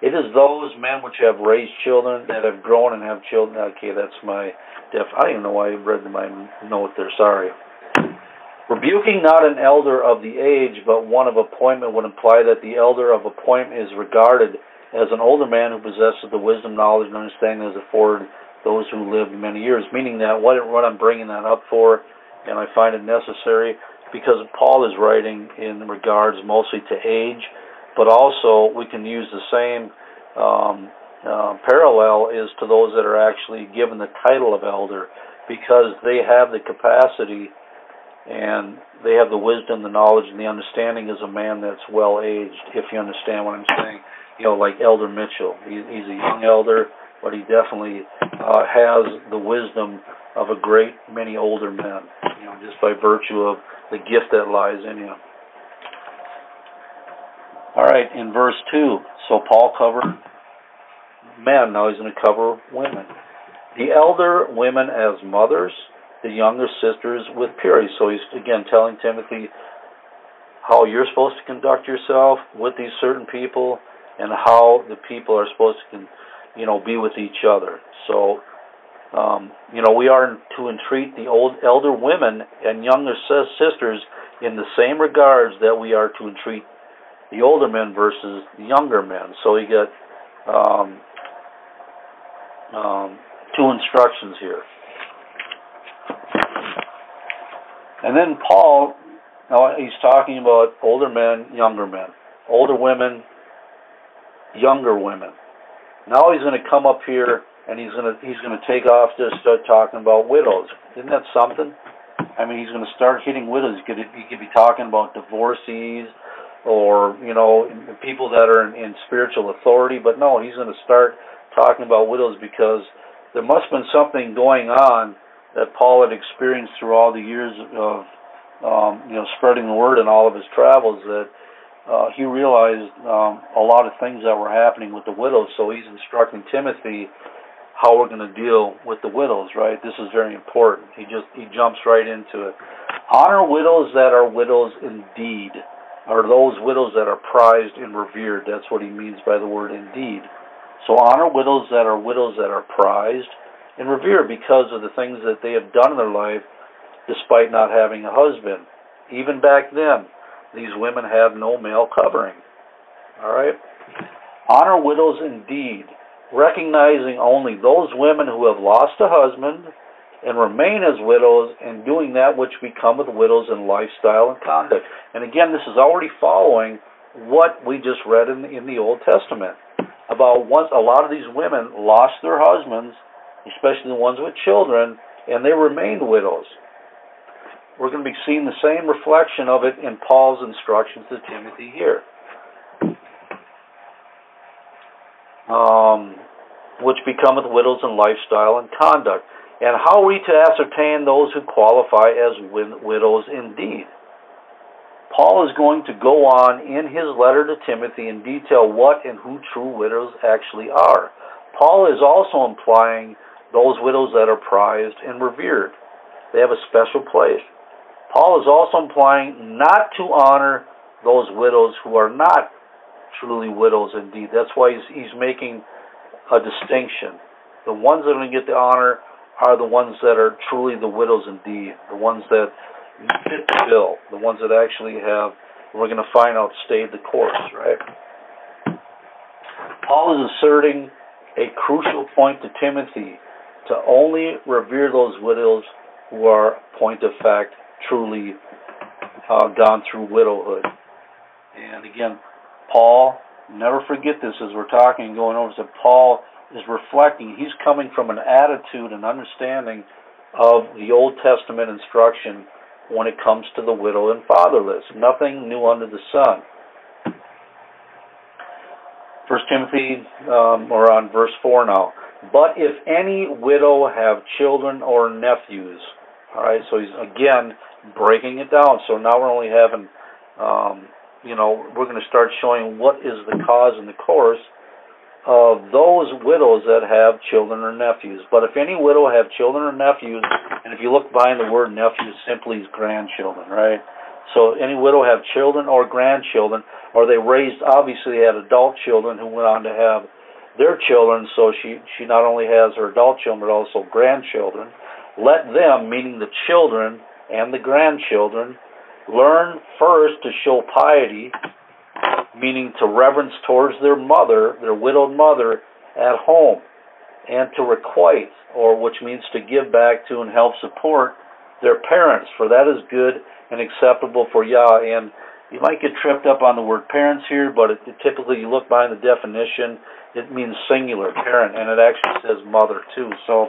It is those men which have raised children, that have grown and have children. Okay, that's my I don't even know why I read my note there, sorry. Rebuking not an elder of the age, but one of appointment, would imply that the elder of appointment is regarded as an older man who possesses the wisdom, knowledge, and understanding as afforded those who lived many years. Meaning that what I'm bringing that up for, and I find it necessary, because Paul is writing in regards mostly to age, but also we can use the same parallel is to those that are actually given the title of elder, because they have the capacity and they have the wisdom, the knowledge, and the understanding as a man that's well aged, if you understand what I'm saying. Like Elder Mitchell. He's a young elder, but he definitely has the wisdom of a great many older men, just by virtue of the gift that lies in him. All right, in verse 2, so Paul covered men, now he's going to cover women. The elder women as mothers, the younger sisters with purity. So he's, again, telling Timothy how you're supposed to conduct yourself with these certain people and how the people are supposed to, be with each other. So, we are to entreat the elder women and younger sisters in the same regards that we are to entreat the older men versus the younger men. So you get two instructions here. And then Paul, now he's talking about older men, younger men, older women, younger women. Now he's going to come up here and he's going to take off to start talking about widows. Isn't that something? I mean, he's going to start hitting widows. He could be talking about divorcees or people that are in spiritual authority, but no, he's going to start talking about widows because there must have been something going on that Paul had experienced through all the years of spreading the word in all of his travels, that he realized a lot of things that were happening with the widows. So he's instructing Timothy how we're going to deal with the widows, right? This is very important. He jumps right into it. Honor widows that are widows indeed, or those widows that are prized and revered. That's what he means by the word indeed. So honor widows that are prized and revered because of the things that they have done in their life despite not having a husband. Even back then, these women have no male covering. All right? Honor widows indeed, recognizing only those women who have lost a husband and remain as widows, and doing that which becometh widows in lifestyle and conduct. And again, this is already following what we just read in the Old Testament about once a lot of these women lost their husbands, especially the ones with children, and they remained widows. We're going to be seeing the same reflection of it in Paul's instructions to Timothy here. Which becometh widows in lifestyle and conduct. And how are we to ascertain those who qualify as widows indeed? Paul is going to go on in his letter to Timothy and detail what and who true widows actually are. Paul is also implying those widows that are prized and revered. They have a special place. Paul is also implying not to honor those widows who are not truly widows indeed. That's why he's making a distinction. The ones that are going to get the honor are the ones that are truly the widows indeed, the ones that fit the bill, the ones that actually have, we're going to find out, stayed the course, right? Paul is asserting a crucial point to Timothy, to only revere those widows who are, point of fact, truly gone through widowhood. And again, Paul, never forget this as we're talking and going over, that Paul is reflecting, he's coming from an attitude and understanding of the Old Testament instruction when it comes to the widow and fatherless. Nothing new under the sun. 1 Timothy, we're on verse 4 now. But if any widow have children or nephews, all right, so he's again breaking it down. So now we're only having, we're going to start showing what is the cause and the course of those widows that have children or nephews. But if any widow have children or nephews, and if you look behind the word nephews, simply is grandchildren, right? So any widow have children or grandchildren, or they raised, obviously they had adult children who went on to have their children, so she not only has her adult children, but also grandchildren. Let them, meaning the children and the grandchildren, learn first to show piety, meaning to reverence towards their mother, their widowed mother, at home, and to requite, or which means to give back to and help support their parents, for that is good and acceptable for Yah. And you might get tripped up on the word parents here, but typically you look behind the definition, it means singular, parent, and it actually says mother too. So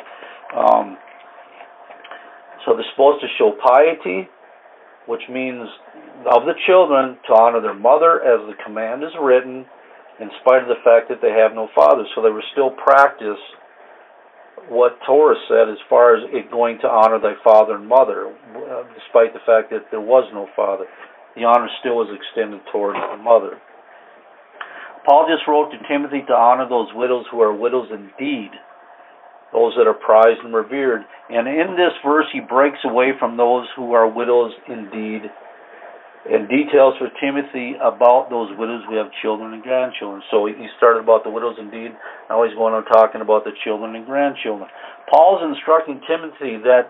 they're supposed to show piety, which means of the children to honor their mother as the command is written, in spite of the fact that they have no father. So they were still practice what Torah said as far as it going to honor thy father and mother, despite the fact that there was no father. The honor still was extended towards the mother. Paul just wrote to Timothy to honor those widows who are widows indeed, those that are prized and revered. And in this verse, he breaks away from those who are widows indeed, and details for Timothy about those widows who have children and grandchildren. So he started about the widows indeed, now he's going on talking about the children and grandchildren. Paul's instructing Timothy that,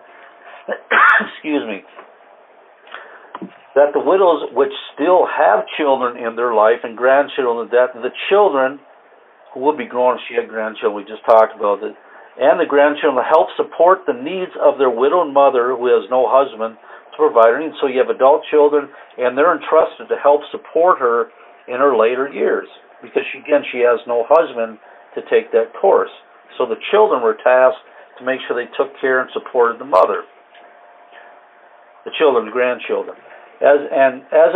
that the widows which still have children in their life and grandchildren, that the children who will be grown, she had grandchildren, we just talked about it, and the grandchildren help support the needs of their widowed mother who has no husband to provide her needs. So you have adult children, and they're entrusted to help support her in her later years, because she has no husband to take that course. So the children were tasked to make sure they took care and supported the mother, the children, the grandchildren. As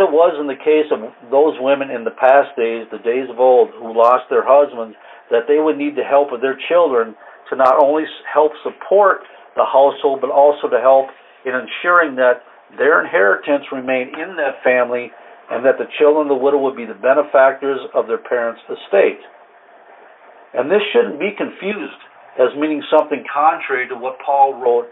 it was in the case of those women in the past days, the days of old, who lost their husbands, that they would need the help of their children to not only help support the household, but also to help in ensuring that their inheritance remain in that family and that the children of the widow would be the benefactors of their parents' estate. And this shouldn't be confused as meaning something contrary to what Paul wrote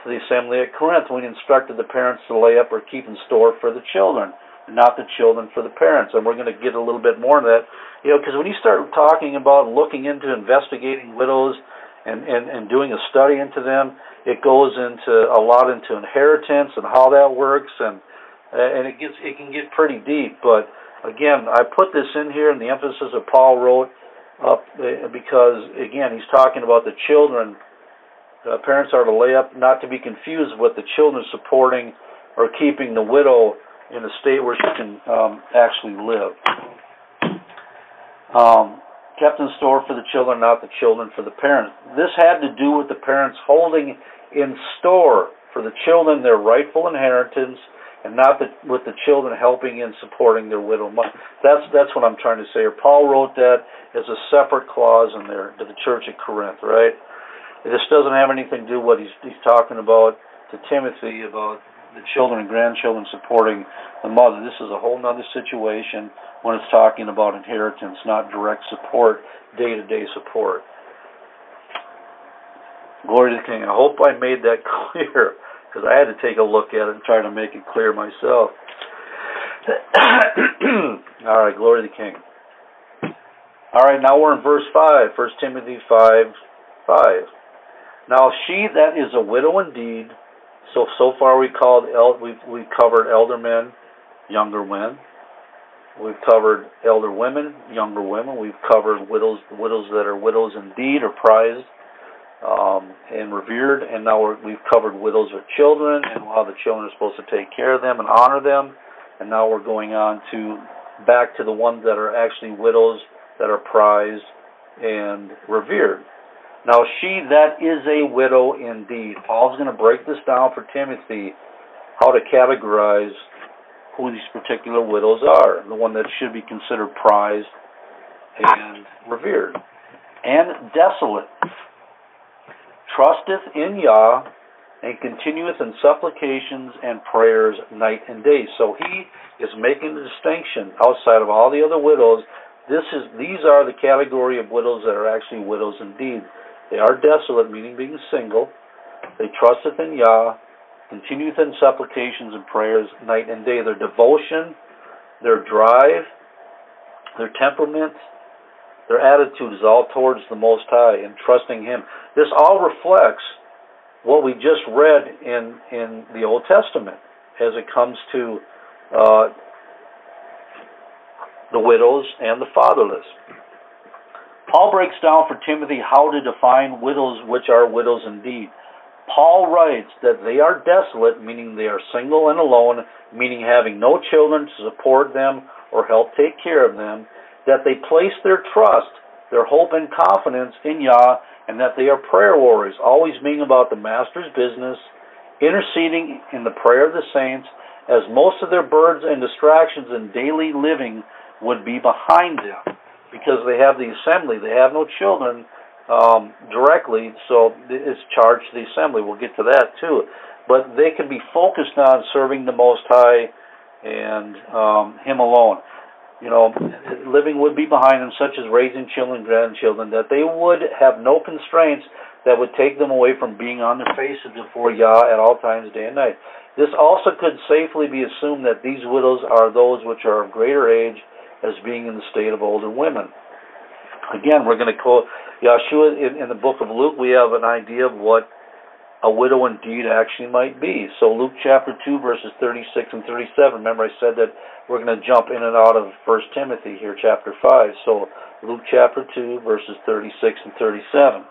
to the assembly at Corinth when he instructed the parents to lay up or keep in store for the children, and not the children for the parents. And we're going to get a little bit more into that, because when you start talking about looking into investigating widows and doing a study into them, it goes into a lot into inheritance and how that works, and it can get pretty deep. But again, I put this in here, and the emphasis that Paul wrote up because again, he's talking about the children. Parents are to lay up, not to be confused with the children supporting or keeping the widow in a state where she can actually live. Kept in store for the children, not the children for the parents. This had to do with the parents holding in store for the children their rightful inheritance, and not with the children helping in supporting their widow mother. That's what I'm trying to say here. Paul wrote that as a separate clause in there to the church at Corinth, right? This doesn't have anything to do with what he's talking about to Timothy about the children and grandchildren supporting the mother. This is a whole other situation when it's talking about inheritance, not direct support, day-to-day support. Glory to the King. I hope I made that clear, because I had to take a look at it and try to make it clear myself. All right, glory to the King. All right, now we're in verse 5, 1 Timothy 5:5. Now she that is a widow indeed, so far we've covered elder men, younger men. We've covered elder women, younger women. We've covered widows that are widows indeed or prized and revered. And now we've covered widows with children and how the children are supposed to take care of them and honor them. And now we're going on back to the ones that are actually widows that are prized and revered. Now she that is a widow indeed. Paul's going to break this down for Timothy, how to categorize who these particular widows are. The one that should be considered prized and revered. And desolate. Trusteth in Yah, and continueth in supplications and prayers night and day. So he is making the distinction outside of all the other widows. These are the category of widows that are actually widows indeed. They are desolate, meaning being single. They trusteth in Yah, continueth in supplications and prayers night and day. Their devotion, their drive, their temperament, their attitude is all towards the Most High and trusting Him. This all reflects what we just read in the Old Testament as it comes to the widows and the fatherless. Paul breaks down for Timothy how to define widows which are widows indeed. Paul writes that they are desolate, meaning they are single and alone, meaning having no children to support them or help take care of them, that they place their trust, their hope and confidence in Yah, and that they are prayer warriors, always being about the Master's business, interceding in the prayer of the saints, as most of their burdens and distractions in daily living would be behind them. Because they have the assembly, they have no children directly, so it's charged to the assembly. We'll get to that too. But they can be focused on serving the Most High and Him alone. Living would be behind them, such as raising children and grandchildren, that they would have no constraints that would take them away from being on their faces before Yah at all times, day and night. This also could safely be assumed that these widows are those which are of greater age, as being in the state of older women. Again, we're going to quote Yeshua in the book of Luke. We have an idea of what a widow indeed actually might be. So Luke chapter 2, verses 36 and 37. Remember I said that we're going to jump in and out of 1 Timothy here, chapter 5. So Luke chapter 2, verses 36 and 37.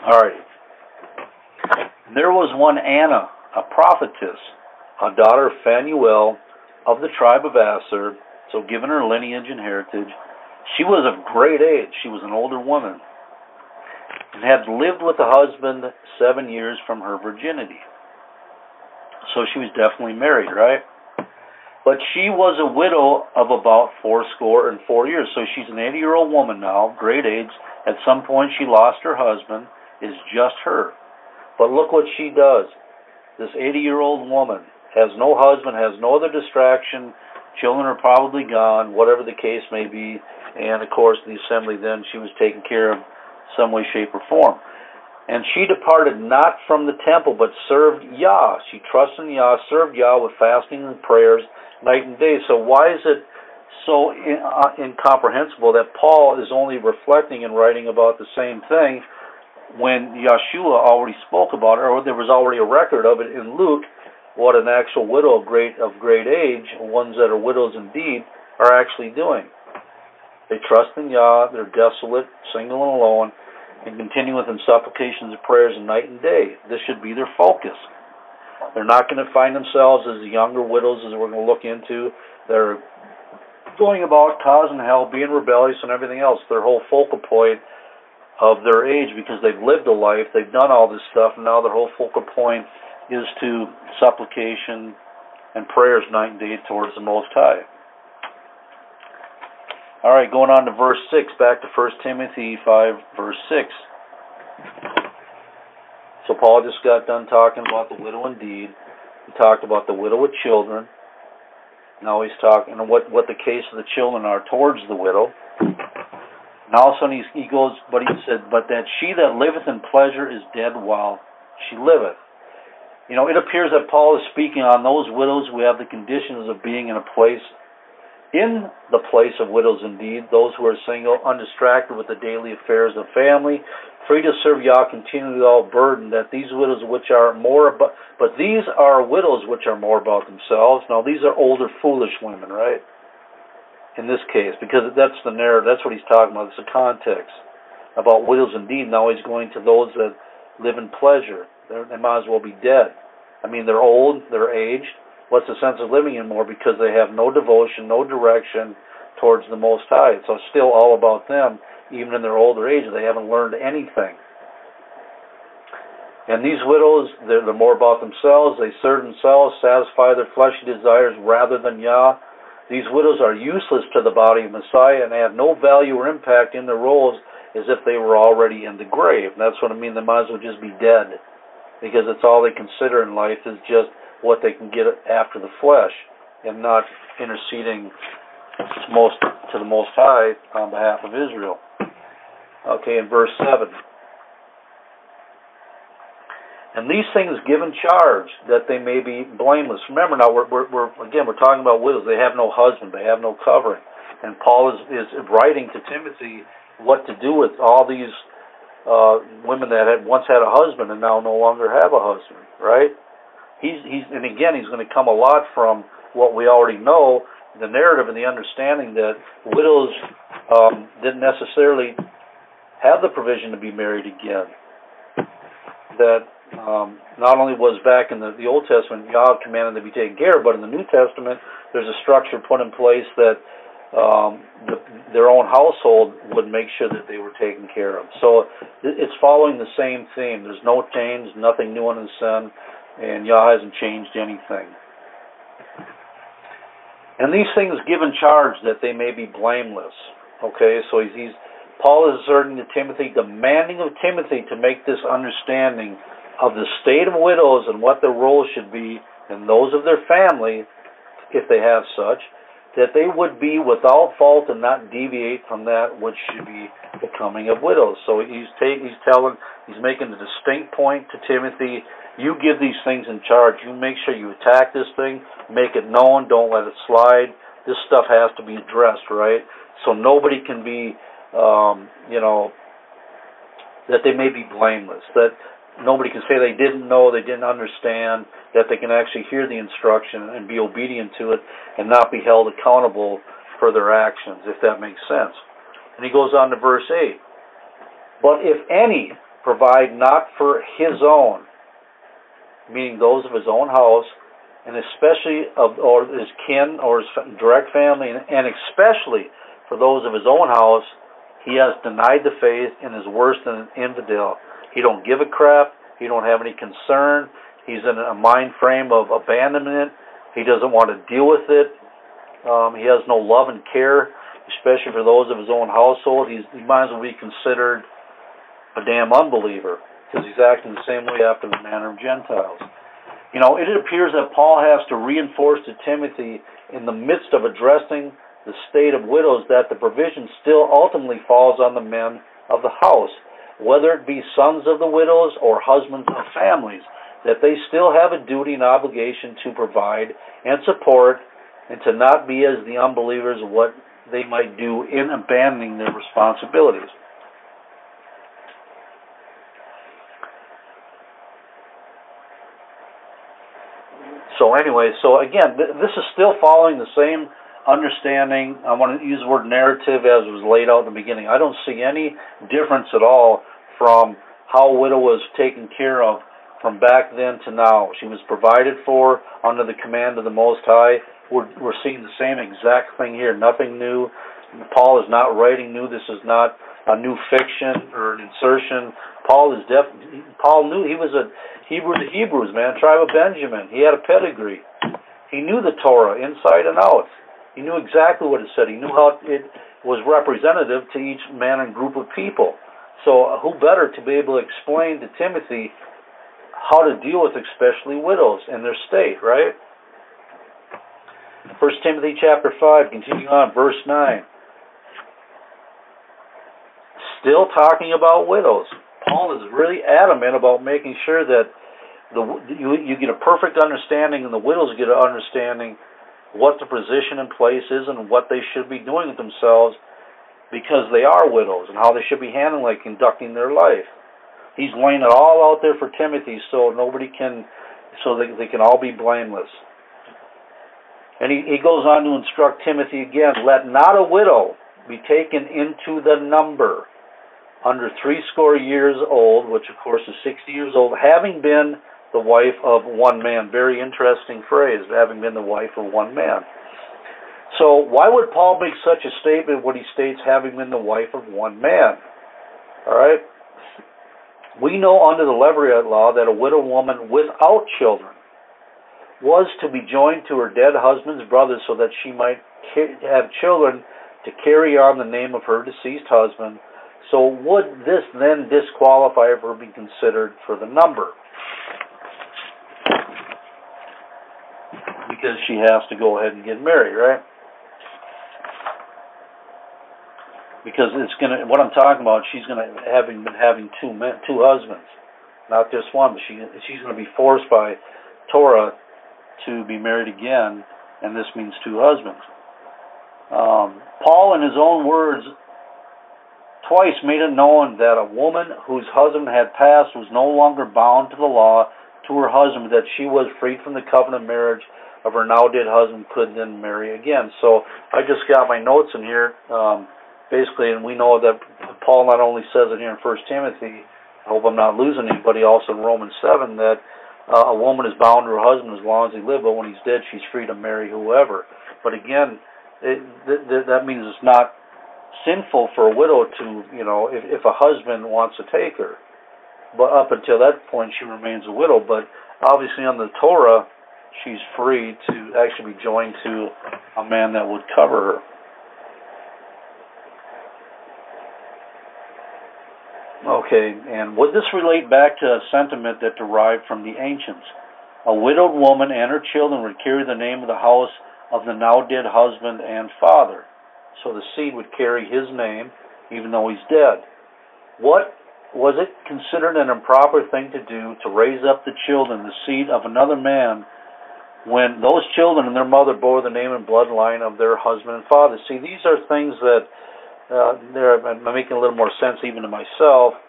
All right. There was one Anna, a prophetess, a daughter of Phanuel of the tribe of Aser, so given her lineage and heritage. She was of great age. She was an older woman, and had lived with a husband 7 years from her virginity. So she was definitely married, right? But she was a widow of about 84 years. So she's an 80-year-old woman now, great age. At some point she lost her husband. It's just her. But look what she does. This 80-year-old woman has no husband, has no other distraction. Children are probably gone, whatever the case may be. And, of course, the assembly then, she was taken care of some way, shape, or form. And she departed not from the temple, but served Yah. She trusted in Yah, served Yah with fasting and prayers night and day. So why is it so incomprehensible that Paul is only reflecting and writing about the same thing when Yeshua already spoke about it, or there was already a record of it in Luke, what an actual widow of great age, ones that are widows indeed, are actually doing? They trust in Yah, they're desolate, single and alone, and continue with in supplications and prayers night and day. This should be their focus. They're not going to find themselves as the younger widows, as we're going to look into. They're going about causing hell, being rebellious, and everything else. Their whole focal point of their age, because they've lived a life, they've done all this stuff, and now their whole focal point is to supplication and prayers night and day towards the Most High. All right, going on to verse 6, back to 1 Timothy 5, verse 6. So Paul just got done talking about the widow indeed. He talked about the widow with children. Now he's talking what the case of the children are towards the widow. And all of a sudden he goes, but he said, but that she that liveth in pleasure is dead while she liveth. You know, it appears that Paul is speaking on those widows who have the conditions of being in the place of widows indeed, those who are single, undistracted with the daily affairs of family, free to serve Yah continually without burden, that these widows which are more about, but these are widows which are more about themselves. Now these are older, foolish women, right? In this case, because that's the narrative, that's what he's talking about. It's the context about widows indeed. Now he's going to those that live in pleasure. They might as well be dead. I mean, they're old, they're aged. What's the sense of living anymore? Because they have no devotion, no direction towards the Most High. So it's still all about them, even in their older age. They haven't learned anything. And these widows, they're more about themselves. They serve themselves, satisfy their fleshly desires rather than Yah. These widows are useless to the body of Messiah, and they have no value or impact in their roles as if they were already in the grave. And that's what I mean. They might as well just be dead, because it's all they consider in life is just what they can get after the flesh, and not interceding to the Most High on behalf of Israel. Okay, in verse 7. And these things give in charge, that they may be blameless. Remember now, we're talking about widows. They have no husband. They have no covering. And Paul is writing to Timothy what to do with all these women that had once had a husband and now no longer have a husband, right? And again, he's going to come a lot from what we already know, the narrative and the understanding that widows didn't necessarily have the provision to be married again. That not only was back in the Old Testament, Yah commanded to be taken care of, but in the New Testament, there's a structure put in place that their own household would make sure that they were taken care of. So it's following the same theme. There's no change, nothing new under the sun, and Yah hasn't changed anything. And these things give in charge that they may be blameless. Okay, so Paul is asserting to Timothy, demanding of Timothy to make this understanding of the state of widows and what their role should be, and those of their family, if they have such, that they would be without fault and not deviate from that which should be the coming of widows. So he's making a distinct point to Timothy. You give these things in charge. You make sure you attack this thing, make it known, don't let it slide. This stuff has to be addressed, right? So nobody can be, that they may be blameless, that nobody can say they didn't know, they didn't understand, that they can actually hear the instruction and be obedient to it and not be held accountable for their actions, if that makes sense. And he goes on to verse 8. But if any provide not for his own, meaning those of his own house, and especially or his kin or his direct family, and especially for those of his own house, he has denied the faith and is worse than an infidel. He don't give a crap. He don't have any concern. He's in a mind frame of abandonment. He doesn't want to deal with it. He has no love and care, especially for those of his own household. He might as well be considered a damn unbeliever, because he's acting the same way after the manner of Gentiles. You know, it appears that Paul has to reinforce to Timothy in the midst of addressing the state of widows that the provision still ultimately falls on the men of the house, whether it be sons of the widows or husbands of families, that they still have a duty and obligation to provide and support, and to not be as the unbelievers what they might do in abandoning their responsibilities. So anyway, so again, this is still following the same understanding. I want to use the word narrative as was laid out in the beginning. I don't see any difference at all from how a widow was taken care of from back then to now. She was provided for under the command of the Most High. We're seeing the same exact thing here. Nothing new. Paul is not writing new. This is not a new fiction or an insertion. Paul knew he was a Hebrew of the Hebrews, man, tribe of Benjamin. He had a pedigree. He knew the Torah inside and out. He knew exactly what it said. He knew how it was representative to each man and group of people. So who better to be able to explain to Timothy how to deal with especially widows and their state, right? 1 Timothy chapter 5, continuing on, verse 9. Still talking about widows. Paul is really adamant about making sure that you get a perfect understanding and the widows get an understanding what the position in place is and what they should be doing with themselves because they are widows and how they should be handling, like conducting their life. He's laying it all out there for Timothy so they can all be blameless. And he goes on to instruct Timothy again, let not a widow be taken into the number under 80 years old, which of course is 60 years old, having been the wife of one man. Very interesting phrase, having been the wife of one man. So why would Paul make such a statement when he states having been the wife of one man? All right. We know under the Levirate law that a widow woman without children was to be joined to her dead husband's brother so that she might have children to carry on the name of her deceased husband. So would this then disqualify her from being considered for the number? Because she has to go ahead and get married, right? Because what I'm talking about, she's been having two husbands, not just one. But she's going to be forced by Torah to be married again, and this means two husbands. Paul, in his own words, twice made it known that a woman whose husband had passed was no longer bound to the law to her husband, that she was freed from the covenant marriage of her now dead husband, could then marry again. So I just got my notes in here, basically, and we know that Paul not only says it here in 1 Timothy, I hope I'm not losing anybody, also in Romans 7, that a woman is bound to her husband as long as he lives, but when he's dead, she's free to marry whoever. But again, that means it's not sinful for a widow to, if a husband wants to take her. But up until that point, she remains a widow. But obviously, on the Torah, she's free to actually be joined to a man that would cover her. Okay, and would this relate back to a sentiment that derived from the ancients? A widowed woman and her children would carry the name of the house of the now dead husband and father. So the seed would carry his name even though he's dead. Was it considered an improper thing to do to raise up the children, the seed of another man, when those children and their mother bore the name and bloodline of their husband and father? See, these are things that I'm making a little more sense even to myself,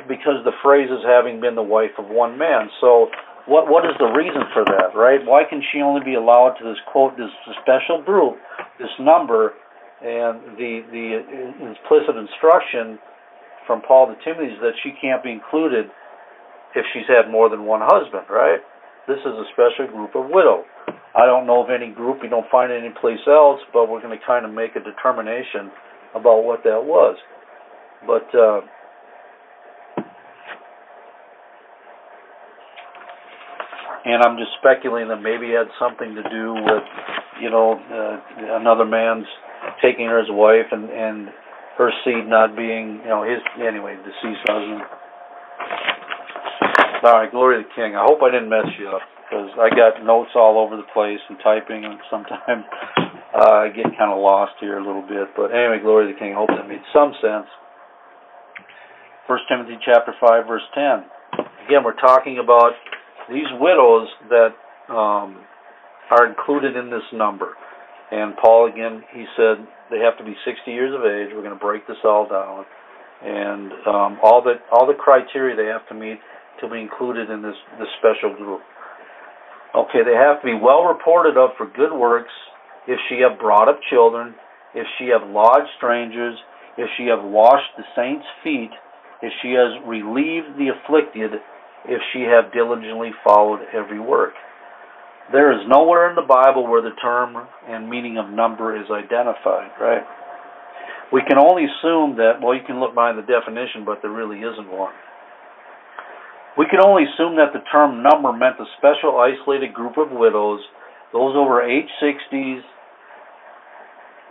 because the phrase is having been the wife of one man. So what is the reason for that, right? Why can she only be allowed to this quote, this special group, this number, and the implicit instruction from Paul to Timothy is that she can't be included if she's had more than one husband, right? This is a special group of widows. I don't know of any group, you don't find it anyplace else, but we're going to kind of make a determination about what that was. But And I'm just speculating that maybe it had something to do with, another man's taking her as a wife and her seed not being, deceased husband. All right, glory to the King. I hope I didn't mess you up, because I got notes all over the place and typing, and sometimes I get kind of lost here a little bit. But anyway, glory to the King. I hope that made some sense. 1 Timothy chapter 5, verse 10. Again, we're talking about these widows that are included in this number. And Paul, again, he said they have to be 60 years of age. We're going to break this all down. And all the criteria they have to meet to be included in this special group. Okay, they have to be well reported of for good works, if she have brought up children, if she have lodged strangers, if she have washed the saints' feet, if she has relieved the afflicted, if she have diligently followed every work. There is nowhere in the Bible where the term and meaning of number is identified, right? We can only assume that, you can look behind the definition, but there really isn't one. We can only assume that the term number meant a special isolated group of widows, those over age 60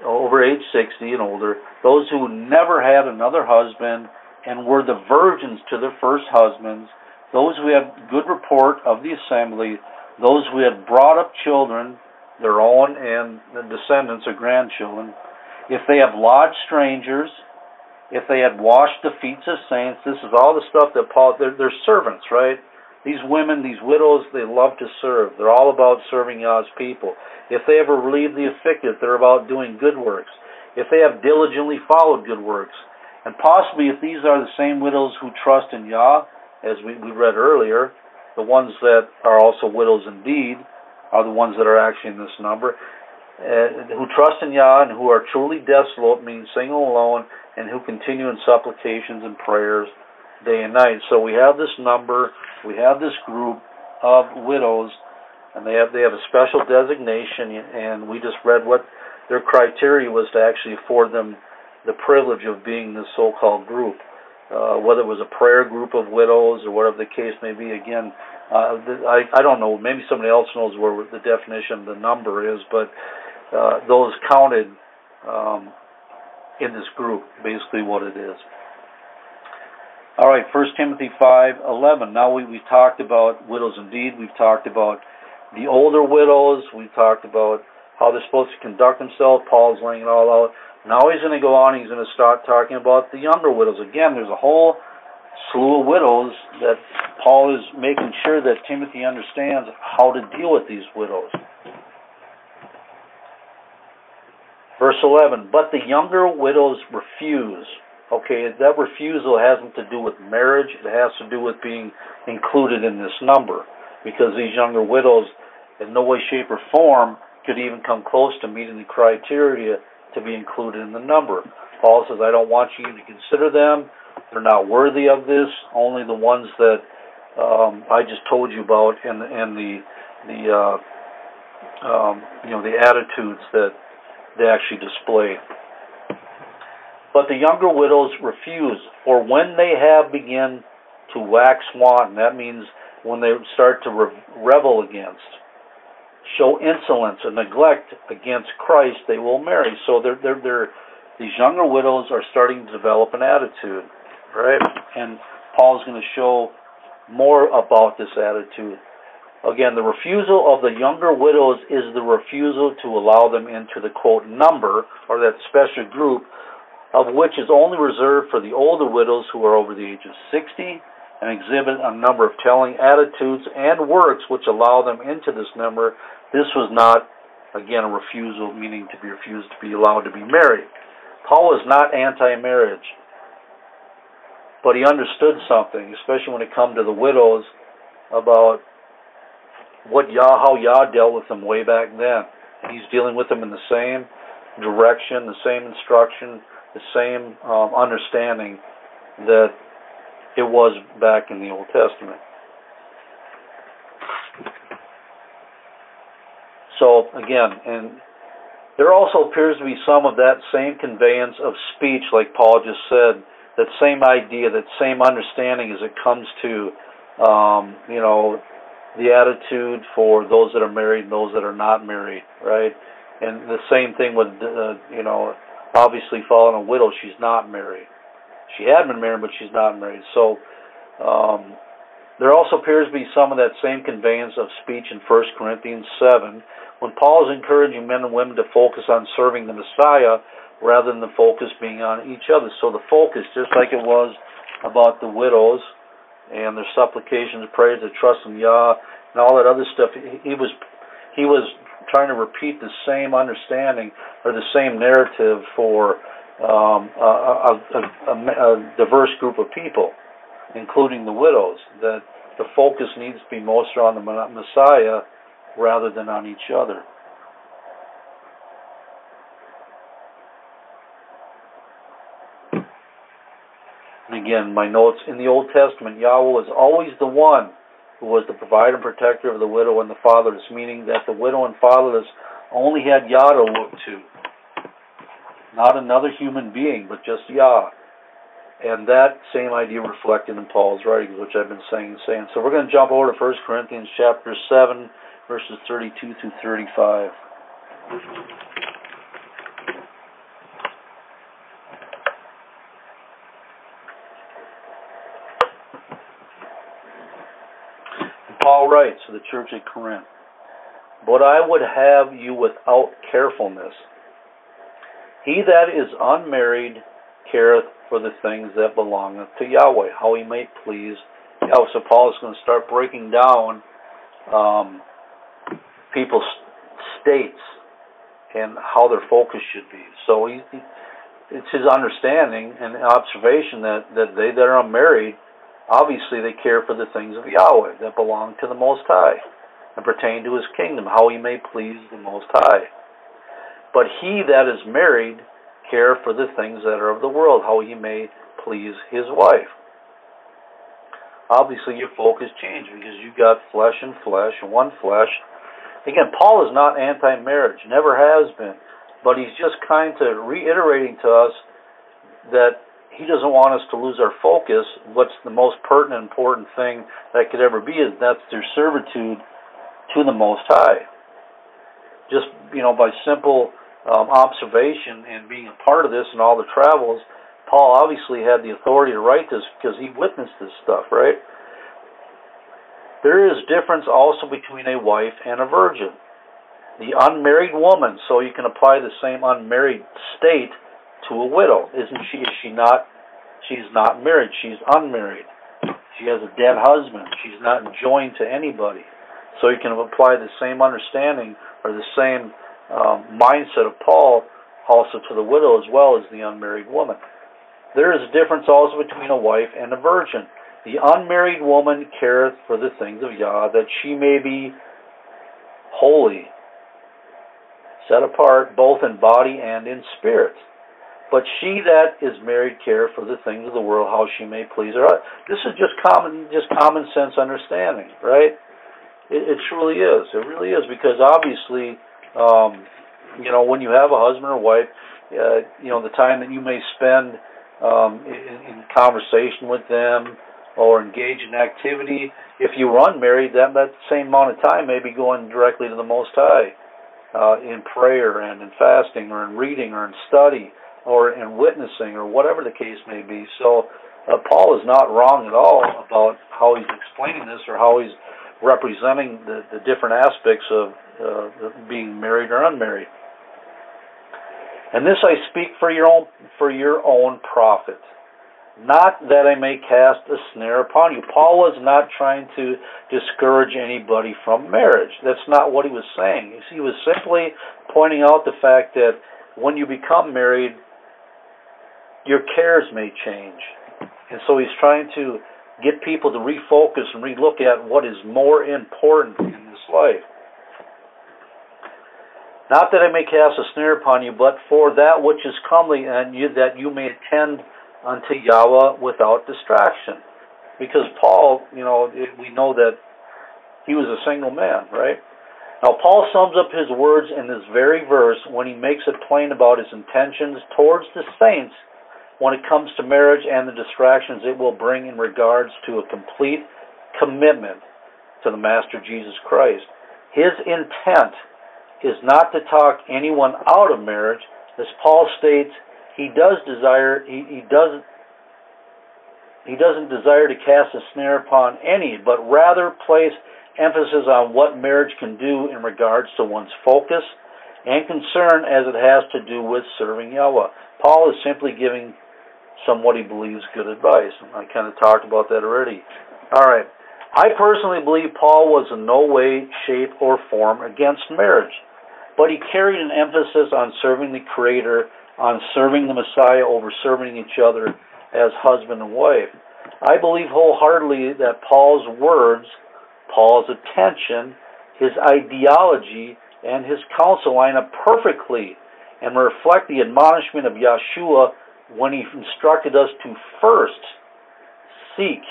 and older, those who never had another husband and were the virgins to their first husbands, those who had good report of the assembly, those who had brought up children, their own and the descendants or grandchildren, if they have lodged strangers, if they had washed the feet of saints. This is all the stuff that Paul, they're servants, right? These women, these widows, they love to serve. They're all about serving God's people. If they ever relieve the afflicted, they're about doing good works. If they have diligently followed good works. And possibly if these are the same widows who trust in Yah, as we read earlier, the ones that are also widows indeed are the ones that are actually in this number, who trust in Yah and who are truly desolate, means single and alone, and who continue in supplications and prayers day and night. So we have this number, we have this group of widows, and they have a special designation, and we just read what their criteria was to actually afford them the privilege of being this so-called group. Whether it was a prayer group of widows or whatever the case may be, again, I don't know, maybe somebody else knows where the definition of the number is, but those counted in this group, basically what it is. All right, 1 Timothy 5:11. Now we've talked about widows indeed. We've talked about the older widows. We've talked about how they're supposed to conduct themselves. Paul's laying it all out. Now he's going to go on. He's going to start talking about the younger widows. Again, there's a whole slew of widows that Paul is making sure that Timothy understands how to deal with these widows. Verse 11, but the younger widows refuse. Okay, that refusal hasn't to do with marriage. It has to do with being included in this number, because these younger widows in no way, shape, or form could even come close to meeting the criteria to be included in the number. Paul says, I don't want you to consider them. They're not worthy of this. Only the ones that I just told you about, and the attitudes that they actually display. But the younger widows refuse, for when they have begun to wax wanton, that means when they start to rebel against, show insolence and neglect against Christ, they will marry. So these younger widows are starting to develop an attitude, right? And Paul's going to show more about this attitude. Again, the refusal of the younger widows is the refusal to allow them into the, quote, number, or that special group, of which is only reserved for the older widows who are over the age of 60 and exhibit a number of telling attitudes and works which allow them into this number. This was not, again, a refusal, meaning to be refused to be allowed to be married. Paul was not anti-marriage, but he understood something, especially when it comes to the widows, about how Yah dealt with them way back then. And he's dealing with them in the same direction, the same instruction, the same understanding that it was back in the Old Testament. So, again, and there also appears to be some of that same conveyance of speech, like Paul just said, that same idea, that same understanding as it comes to, the attitude for those that are married and those that are not married, right? And the same thing with, obviously following a widow, she's not married. She had been married, but she's not married. So there also appears to be some of that same conveyance of speech in 1 Corinthians 7, when Paul is encouraging men and women to focus on serving the Messiah rather than the focus being on each other. So the focus, just like it was about the widows and their supplications, prayers, their trust in Yah, and all that other stuff, he was trying to repeat the same understanding or the same narrative for a diverse group of people, including the widows, that the focus needs to be most on the Messiah rather than on each other. And again, my notes, in the Old Testament, Yahweh was always the one who was the provider and protector of the widow and the fatherless, meaning that the widow and fatherless only had Yah to look to. Not another human being, but just Yah. And that same idea reflected in Paul's writings, which I've been saying. So we're going to jump over to 1 Corinthians chapter 7, verses 32 through 35. Paul writes to the church at Corinth, "But I would have you without carefulness. He that is unmarried careth for the things that belongeth to Yahweh, how he may please Yahweh." So Paul is going to start breaking down people's states and how their focus should be. So it's his understanding and observation that they that are unmarried, obviously they care for the things of Yahweh that belong to the Most High and pertain to his kingdom, how he may please the Most High. But he that is married care for the things that are of the world, how he may please his wife. Obviously your focus changed because you got flesh and flesh, one flesh. Again, Paul is not anti-marriage, never has been, but he's just kind of reiterating to us that he doesn't want us to lose our focus. What's the most pertinent, important thing that could ever be is that's their servitude to the Most High. Just, by simple observation and being a part of this and all the travels, Paul obviously had the authority to write this because he witnessed this stuff, right? There is difference also between a wife and a virgin. The unmarried woman, so you can apply the same unmarried state to a widow. Isn't she? Is she not? She's not married. She's unmarried. She has a dead husband. She's not joined to anybody. So you can apply the same understanding or the same mindset of Paul also to the widow as well as the unmarried woman. There is a difference also between a wife and a virgin. The unmarried woman careth for the things of Yah, that she may be holy, set apart both in body and in spirit. But she that is married careth for the things of the world, how she may please her. This is just common sense understanding, right? It truly is. It really is, because obviously, when you have a husband or wife, the time that you may spend in conversation with them or engage in activity, if you were unmarried, that same amount of time may be going directly to the Most High in prayer and in fasting or in reading or in study or in witnessing or whatever the case may be. So Paul is not wrong at all about how he's explaining this or how he's representing the different aspects of being married or unmarried. And this I speak for your own profit, not that I may cast a snare upon you. Paul was not trying to discourage anybody from marriage. That's not what he was saying. He was simply pointing out the fact that when you become married, your cares may change. And so he's trying to get people to refocus and relook at what is more important in this life. Not that I may cast a snare upon you, but for that which is comely, and that you may attend unto Yahweh without distraction. Because Paul, we know that he was a single man, right? Now, Paul sums up his words in this very verse when he makes it plain about his intentions towards the saints when it comes to marriage and the distractions it will bring in regards to a complete commitment to the Master Jesus Christ. His intent is not to talk anyone out of marriage. As Paul states, he doesn't desire to cast a snare upon any, but rather place emphasis on what marriage can do in regards to one's focus and concern as it has to do with serving Yahweh. Paul is simply giving some what he believes good advice. I kind of talked about that already. All right. I personally believe Paul was in no way, shape, or form against marriage, but he carried an emphasis on serving the Creator, on serving the Messiah over serving each other as husband and wife. I believe wholeheartedly that Paul's words, Paul's attention, his ideology, and his counsel line up perfectly and reflect the admonishment of Yeshua when he instructed us to first seek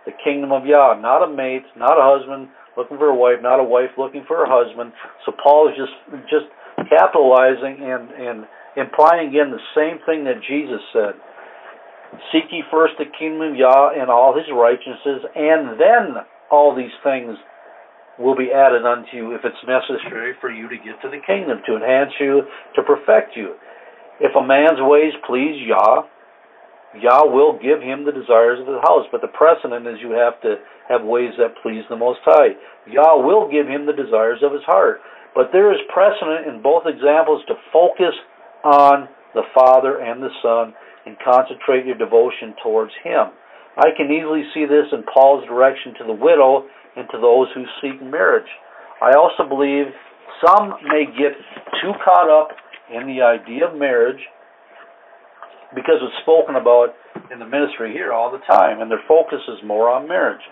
the kingdom of Yah, not a mate, not a husband looking for a wife, not a wife looking for a husband. So Paul is just capitalizing and implying again the same thing that Jesus said. Seek ye first the kingdom of Yah and all his righteousness, and then all these things will be added unto you if it's necessary for you to get to the kingdom, to enhance you, to perfect you. If a man's ways please Yah, Yah will give him the desires of his house. But the precedent is you have to have ways that please the Most High. Yah will give him the desires of his heart. But there is precedent in both examples to focus on the Father and the Son and concentrate your devotion towards him. I can easily see this in Paul's direction to the widow and to those who seek marriage. I also believe some may get too caught up in the idea of marriage because it's spoken about in the ministry here all the time, and their focus is more on marriage.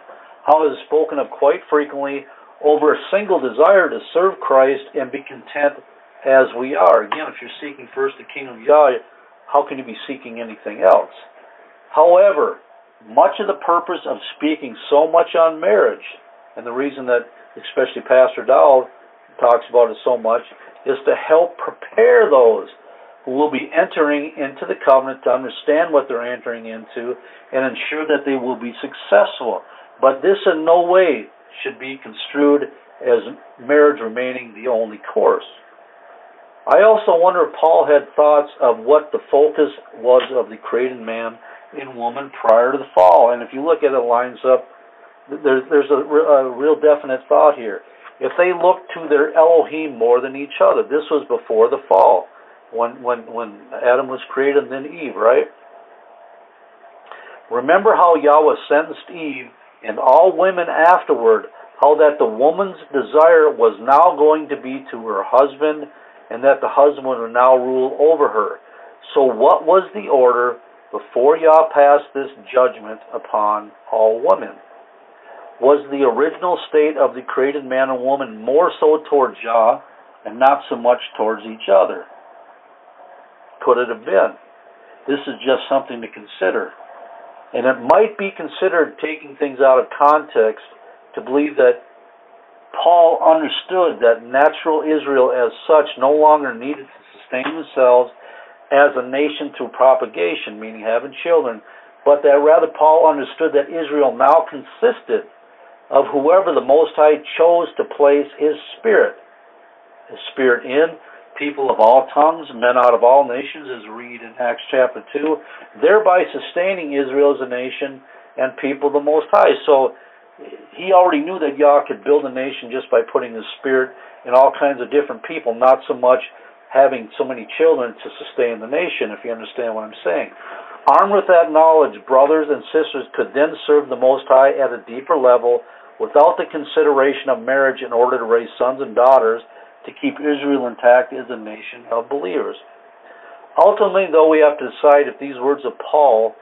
How it is spoken of quite frequently over a single desire to serve Christ and be content as we are. Again, if you're seeking first the kingdom of Yah, how can you be seeking anything else? However, much of the purpose of speaking so much on marriage, and the reason that especially Pastor Dowell talks about it so much, is to help prepare those who will be entering into the covenant to understand what they're entering into and ensure that they will be successful. But this in no way should be construed as marriage remaining the only course. I also wonder if Paul had thoughts of what the focus was of the created man and woman prior to the fall. And if you look at it, it lines up. There's a real definite thought here. If they looked to their Elohim more than each other, this was before the fall, when Adam was created and then Eve, right? Remember how Yahweh sentenced Eve and all women afterward, how that the woman's desire was now going to be to her husband and that the husband would now rule over her. So what was the order before Yah passed this judgment upon all women? Was the original state of the created man and woman more so towards Yah and not so much towards each other? Could it have been? This is just something to consider. And it might be considered taking things out of context to believe that Paul understood that natural Israel as such no longer needed to sustain themselves as a nation through propagation, meaning having children, but that rather Paul understood that Israel now consisted of whoever the Most High chose to place His Spirit in, people of all tongues, men out of all nations, as we read in Acts chapter 2, thereby sustaining Israel as a nation and people of the Most High. So he already knew that Yah could build a nation just by putting His Spirit in all kinds of different people, not so much having so many children to sustain the nation, if you understand what I'm saying. Armed with that knowledge, brothers and sisters could then serve the Most High at a deeper level without the consideration of marriage in order to raise sons and daughters to keep Israel intact as a nation of believers. Ultimately, though, we have to decide if these words of Paul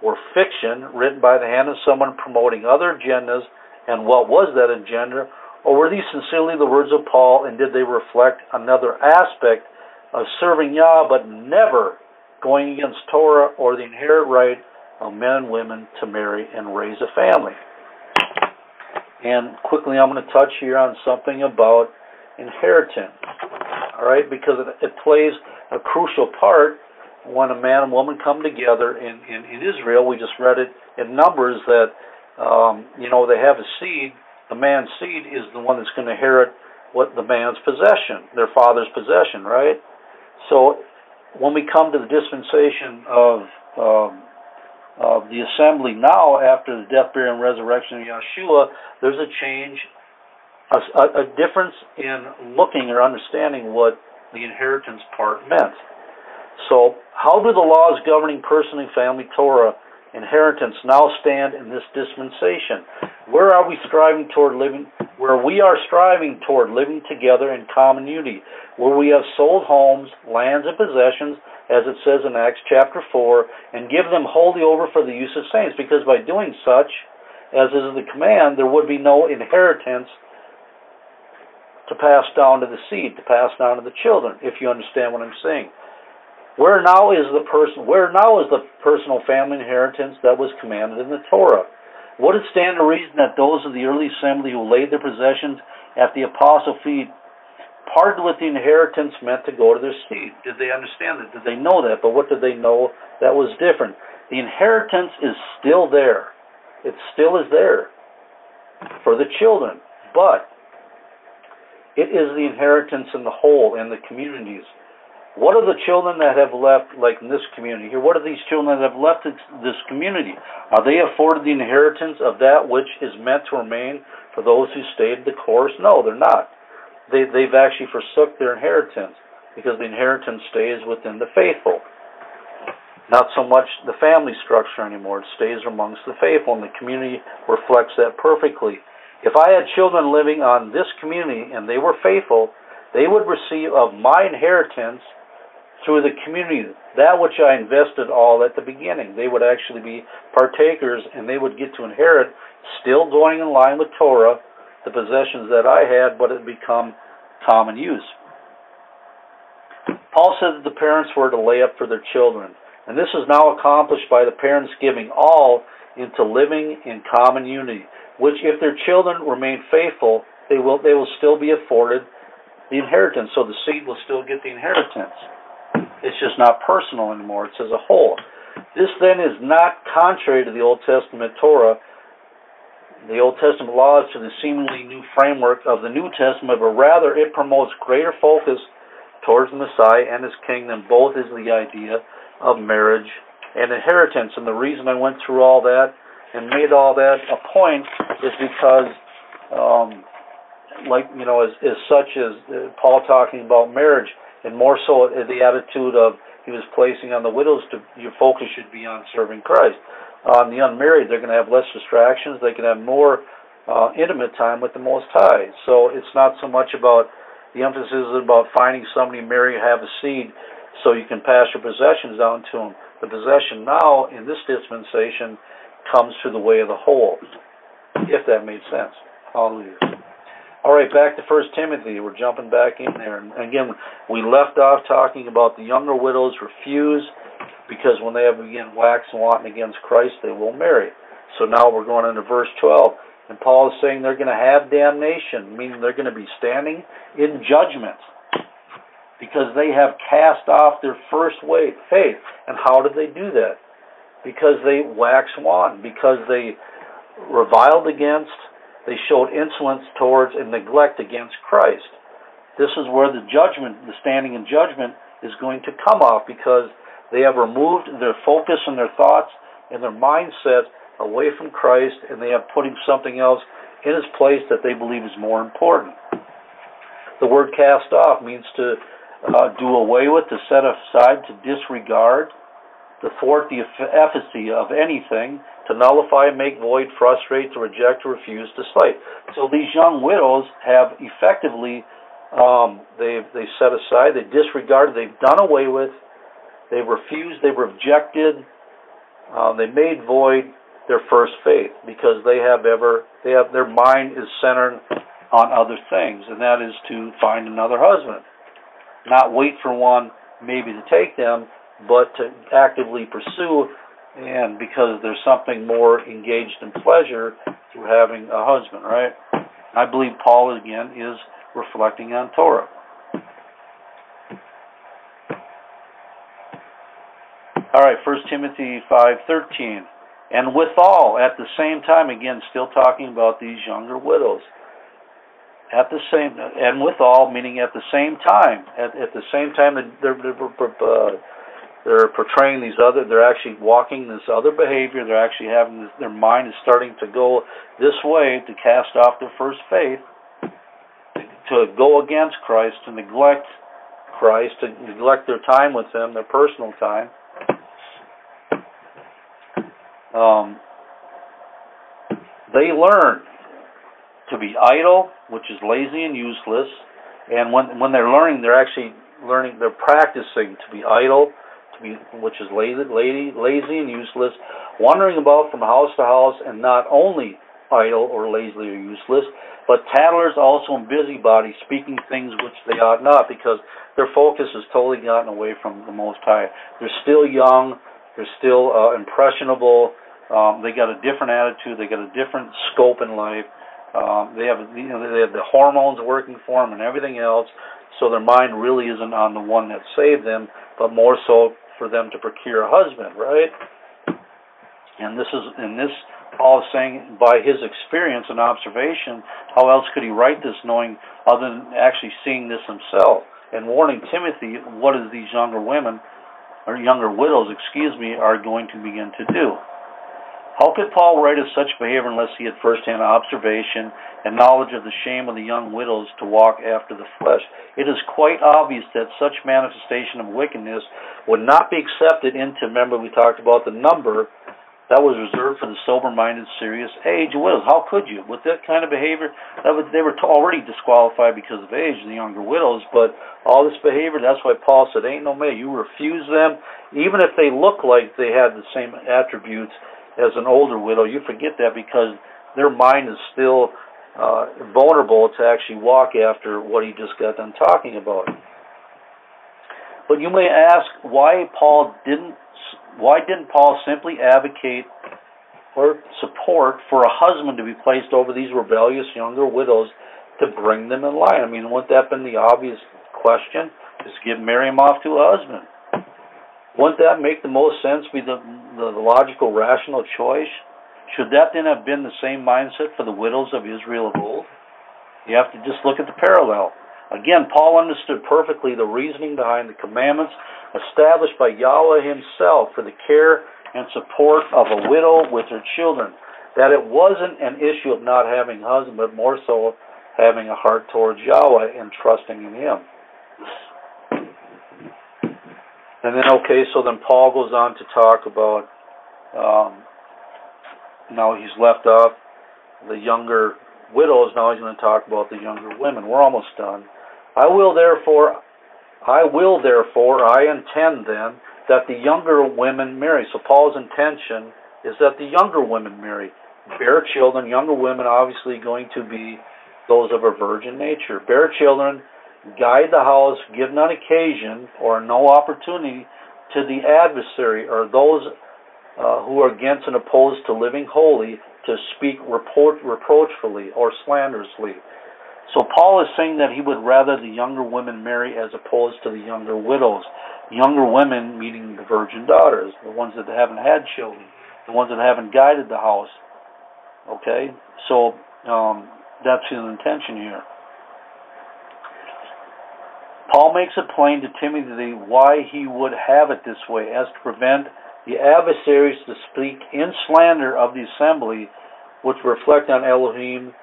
were fiction written by the hand of someone promoting other agendas, and what was that agenda, or were these sincerely the words of Paul, and did they reflect another aspect of serving Yah, but never going against Torah or the inherent right of men and women to marry and raise a family? And quickly, I'm going to touch here on something about inheritance, all right, because it plays a crucial part when a man and woman come together in Israel. We just read it in Numbers that, they have a seed the man's seed is the one that's going to inherit what the man's possession, their father's possession, right? So when we come to the dispensation of the assembly now, after the death, burial, and resurrection of Yeshua, there's a change, a difference in looking or understanding what the inheritance part meant. So how do the laws governing person and family, Torah, inheritance now stand in this dispensation? Where are we striving toward living? Where we are striving toward living together in common unity, where we have sold homes, lands, and possessions, as it says in Acts chapter 4, and give them wholly over for the use of saints, because by doing such, as is the command, there would be no inheritance to pass down to the seed, to pass down to the children, if you understand what I'm saying. Where now is the personal family inheritance that was commanded in the Torah? Would it stand to reason that those of the early assembly who laid their possessions at the apostles' feet parted with the inheritance meant to go to their seed? Did they understand that? Did they know that? But what did they know that was different? The inheritance is still there. It still is there for the children, but it is the inheritance in the whole, in the communities. What are the children that have left, like in this community here, what are these children that have left this community? Are they afforded the inheritance of that which is meant to remain for those who stayed the course? No, they're not. They've actually forsook their inheritance, because the inheritance stays within the faithful. Not so much the family structure anymore. It stays amongst the faithful, and the community reflects that perfectly. If I had children living on this community and they were faithful, they would receive of my inheritance through the community, that which I invested all at the beginning. They would actually be partakers, and they would get to inherit, still going in line with Torah, the possessions that I had, but it become common use. Paul said that the parents were to lay up for their children, and this is now accomplished by the parents giving all into living in common unity, which if their children remain faithful, they will still be afforded the inheritance, so the seed will still get the inheritance. It's just not personal anymore. It's as a whole. This then is not contrary to the Old Testament Torah, the Old Testament laws, to the seemingly new framework of the New Testament, but rather it promotes greater focus towards the Messiah and His kingdom. Both is the idea of marriage and inheritance. And the reason I went through all that and made all that a point is because, as such as Paul talking about marriage, and more so the attitude of he was placing on the widows, your focus should be on serving Christ. On the unmarried, they're going to have less distractions. They can have more intimate time with the Most High. So it's not so much about, the emphasis is about finding somebody marry, have a seed, so you can pass your possessions down to them. The possession now, in this dispensation, comes through the way of the whole, if that made sense. Hallelujah. All right, back to 1 Timothy. We're jumping back in there. And again, we left off talking about the younger widows refuse, because when they have again wax and wanton against Christ, they will marry. So now we're going into verse 12. And Paul is saying they're going to have damnation, meaning they're going to be standing in judgment, because they have cast off their first faith. And how did they do that? Because they waxed wanton, because they reviled against, they showed insolence towards and neglect against Christ. This is where the judgment, the standing in judgment, is going to come off, because they have removed their focus and their thoughts and their mindset away from Christ, and they have putting something else in His place that they believe is more important. The word cast off means to do away with, to set aside, to disregard, to thwart the efficacy of anything, to nullify, make void, frustrate, to reject, to refuse, to slight. So these young widows have effectively, they set aside, they disregarded, they've done away with, they've refused, they've rejected, they made void their first faith, because their mind is centered on other things, and that is to find another husband. Not wait for one maybe to take them, but to actively pursue, and because there's something more engaged in pleasure through having a husband, right? I believe Paul, again, is reflecting on Torah. All right, 1 Timothy 5:13. And withal, at the same time, again, still talking about these younger widows. At the same, and withal, meaning at the same time. At the same time, they're portraying these other. They're actually walking this other behavior. They're actually having this, their mind is starting to go this way to cast off their first faith, to go against Christ, to neglect Christ, to neglect their time with Him, their personal time. They learn to be idle, which is lazy and useless. And when they're learning, they're actually learning. They're practicing to be idle, which is lazy and useless, wandering about from house to house, and not only idle or lazy or useless, but tattlers also and busybodies, speaking things which they ought not, because their focus has totally gotten away from the Most High. They're still young. They're still impressionable. They got a different attitude. They got a different scope in life. They have the hormones working for them and everything else. So their mind really isn't on the one that saved them, but more so for them to procure a husband, right? And this Paul is saying by his experience and observation. How else could he write this, knowing other than actually seeing this himself and warning Timothy what is these younger women or younger widows, are going to begin to do? How could Paul write of such behavior unless he had first-hand observation and knowledge of the shame of the young widows to walk after the flesh? It is quite obvious that such manifestation of wickedness would not be accepted into, remember we talked about the number that was reserved for the sober-minded, serious age widows. How could you? With that kind of behavior, they were already disqualified because of age, the younger widows, but all this behavior, that's why Paul said, ain't no way. You refuse them, even if they look like they had the same attributes as an older widow. You forget that because their mind is still vulnerable to actually walk after what he just got done talking about. But you may ask, why didn't Paul simply advocate or support for a husband to be placed over these rebellious younger widows to bring them in line? I mean, wouldn't that have been the obvious question? Just marry him off to a husband. Wouldn't that make the most sense, be the logical, rational choice? Should that then have been the same mindset for the widows of Israel of old? You have to just look at the parallel. Again, Paul understood perfectly the reasoning behind the commandments established by Yahweh himself for the care and support of a widow with her children. That it wasn't an issue of not having a husband, but more so having a heart towards Yahweh and trusting in Him. And then, so then Paul goes on to talk about, now he's left off the younger widows, now he's going to talk about the younger women. We're almost done. I intend then that the younger women marry. So Paul's intention is that the younger women marry, bear children. Younger women obviously going to be those of a virgin nature. Bear children, guide the house, give none occasion or no opportunity to the adversary or those who are against and opposed to living holy to speak reproachfully or slanderously. So Paul is saying that he would rather the younger women marry as opposed to the younger widows. Younger women meaning the virgin daughters, the ones that haven't had children, the ones that haven't guided the house. Okay? So that's his intention here. Paul makes it plain to Timothy why he would have it this way, as to prevent the adversaries to speak in slander of the assembly, which reflect on Elohim,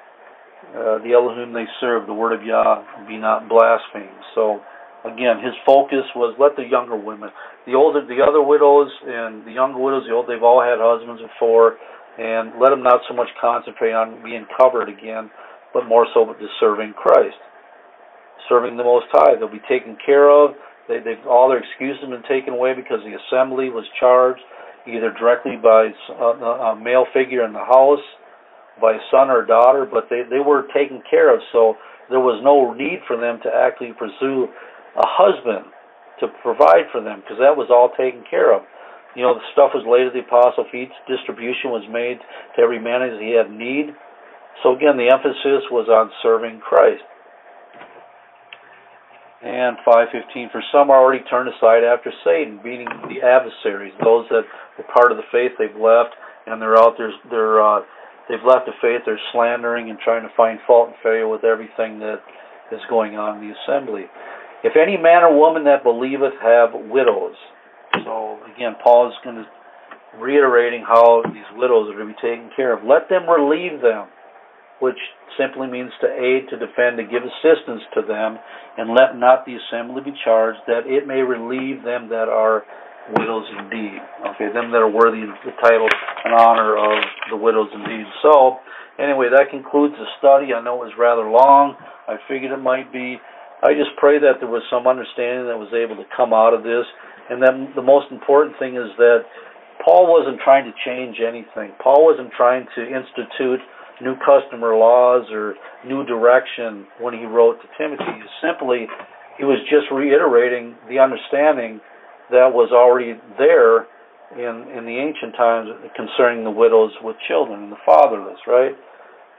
the Elohim they serve, the word of Yah, be not blasphemed. So, again, his focus was let the younger women, the other widows and the younger widows, they've all had husbands before, and let them not so much concentrate on being covered again, but more so with serving Christ, serving the Most High. They'll be taken care of. All their excuses have been taken away because the assembly was charged either directly by a male figure in the house, by a son or a daughter, but they were taken care of, so there was no need for them to actually pursue a husband to provide for them, because that was all taken care of. The stuff was laid at the apostle feet, distribution was made to every man as he had need. So again, the emphasis was on serving Christ. And 5:15, for some are already turned aside after Satan, meaning the adversaries, those that were part of the faith they've left, and they're out there, they've left the faith, they're slandering and trying to find fault and failure with everything that is going on in the assembly. If any man or woman that believeth have widows. So again, Paul is going to reiterating how these widows are to be taken care of. Let them relieve them, which simply means to aid, to defend, to give assistance to them, and let not the assembly be charged, that it may relieve them that are widows indeed. Okay, them that are worthy of the title and honor of the widows indeed. So, anyway, that concludes the study. I know it was rather long. I figured it might be. I just pray that there was some understanding that was able to come out of this. And then the most important thing is that Paul wasn't trying to change anything. Paul wasn't trying to institute new customer laws or new direction when he wrote to Timothy. He was just reiterating the understanding that was already there in the ancient times concerning the widows with children and the fatherless, right?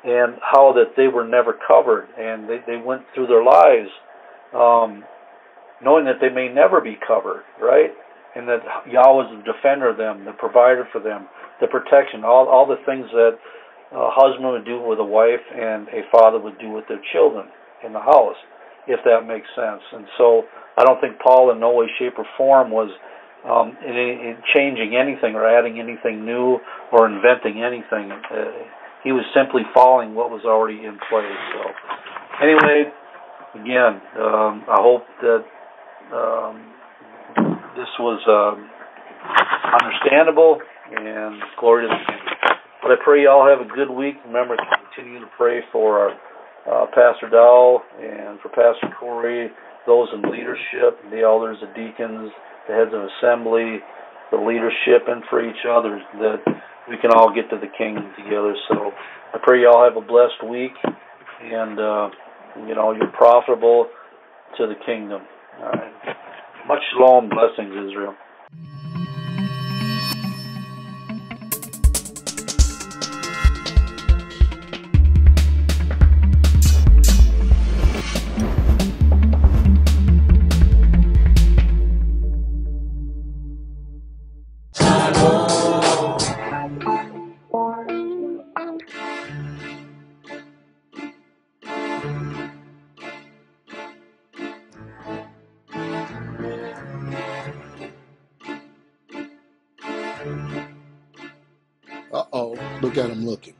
And how that they were never covered, and they went through their lives knowing that they may never be covered, right? And that Yahweh is the defender of them, the provider for them, the protection, all the things that a husband would do with a wife and a father would do with their children in the house, if that makes sense. And so I don't think Paul in no way, shape, or form was in changing anything or adding anything new or inventing anything. He was simply following what was already in place. So anyway, again, I hope that this was understandable, and glory to the King. But I pray you all have a good week. Remember to continue to pray for Pastor Dowell and for Pastor Corey, those in leadership, the elders, the deacons, the heads of assembly, the leadership, and for each other, that we can all get to the kingdom together. So I pray you all have a blessed week, and you're profitable to the kingdom. All right. Much shalom, blessings, Israel. Uh-oh, look at him looking.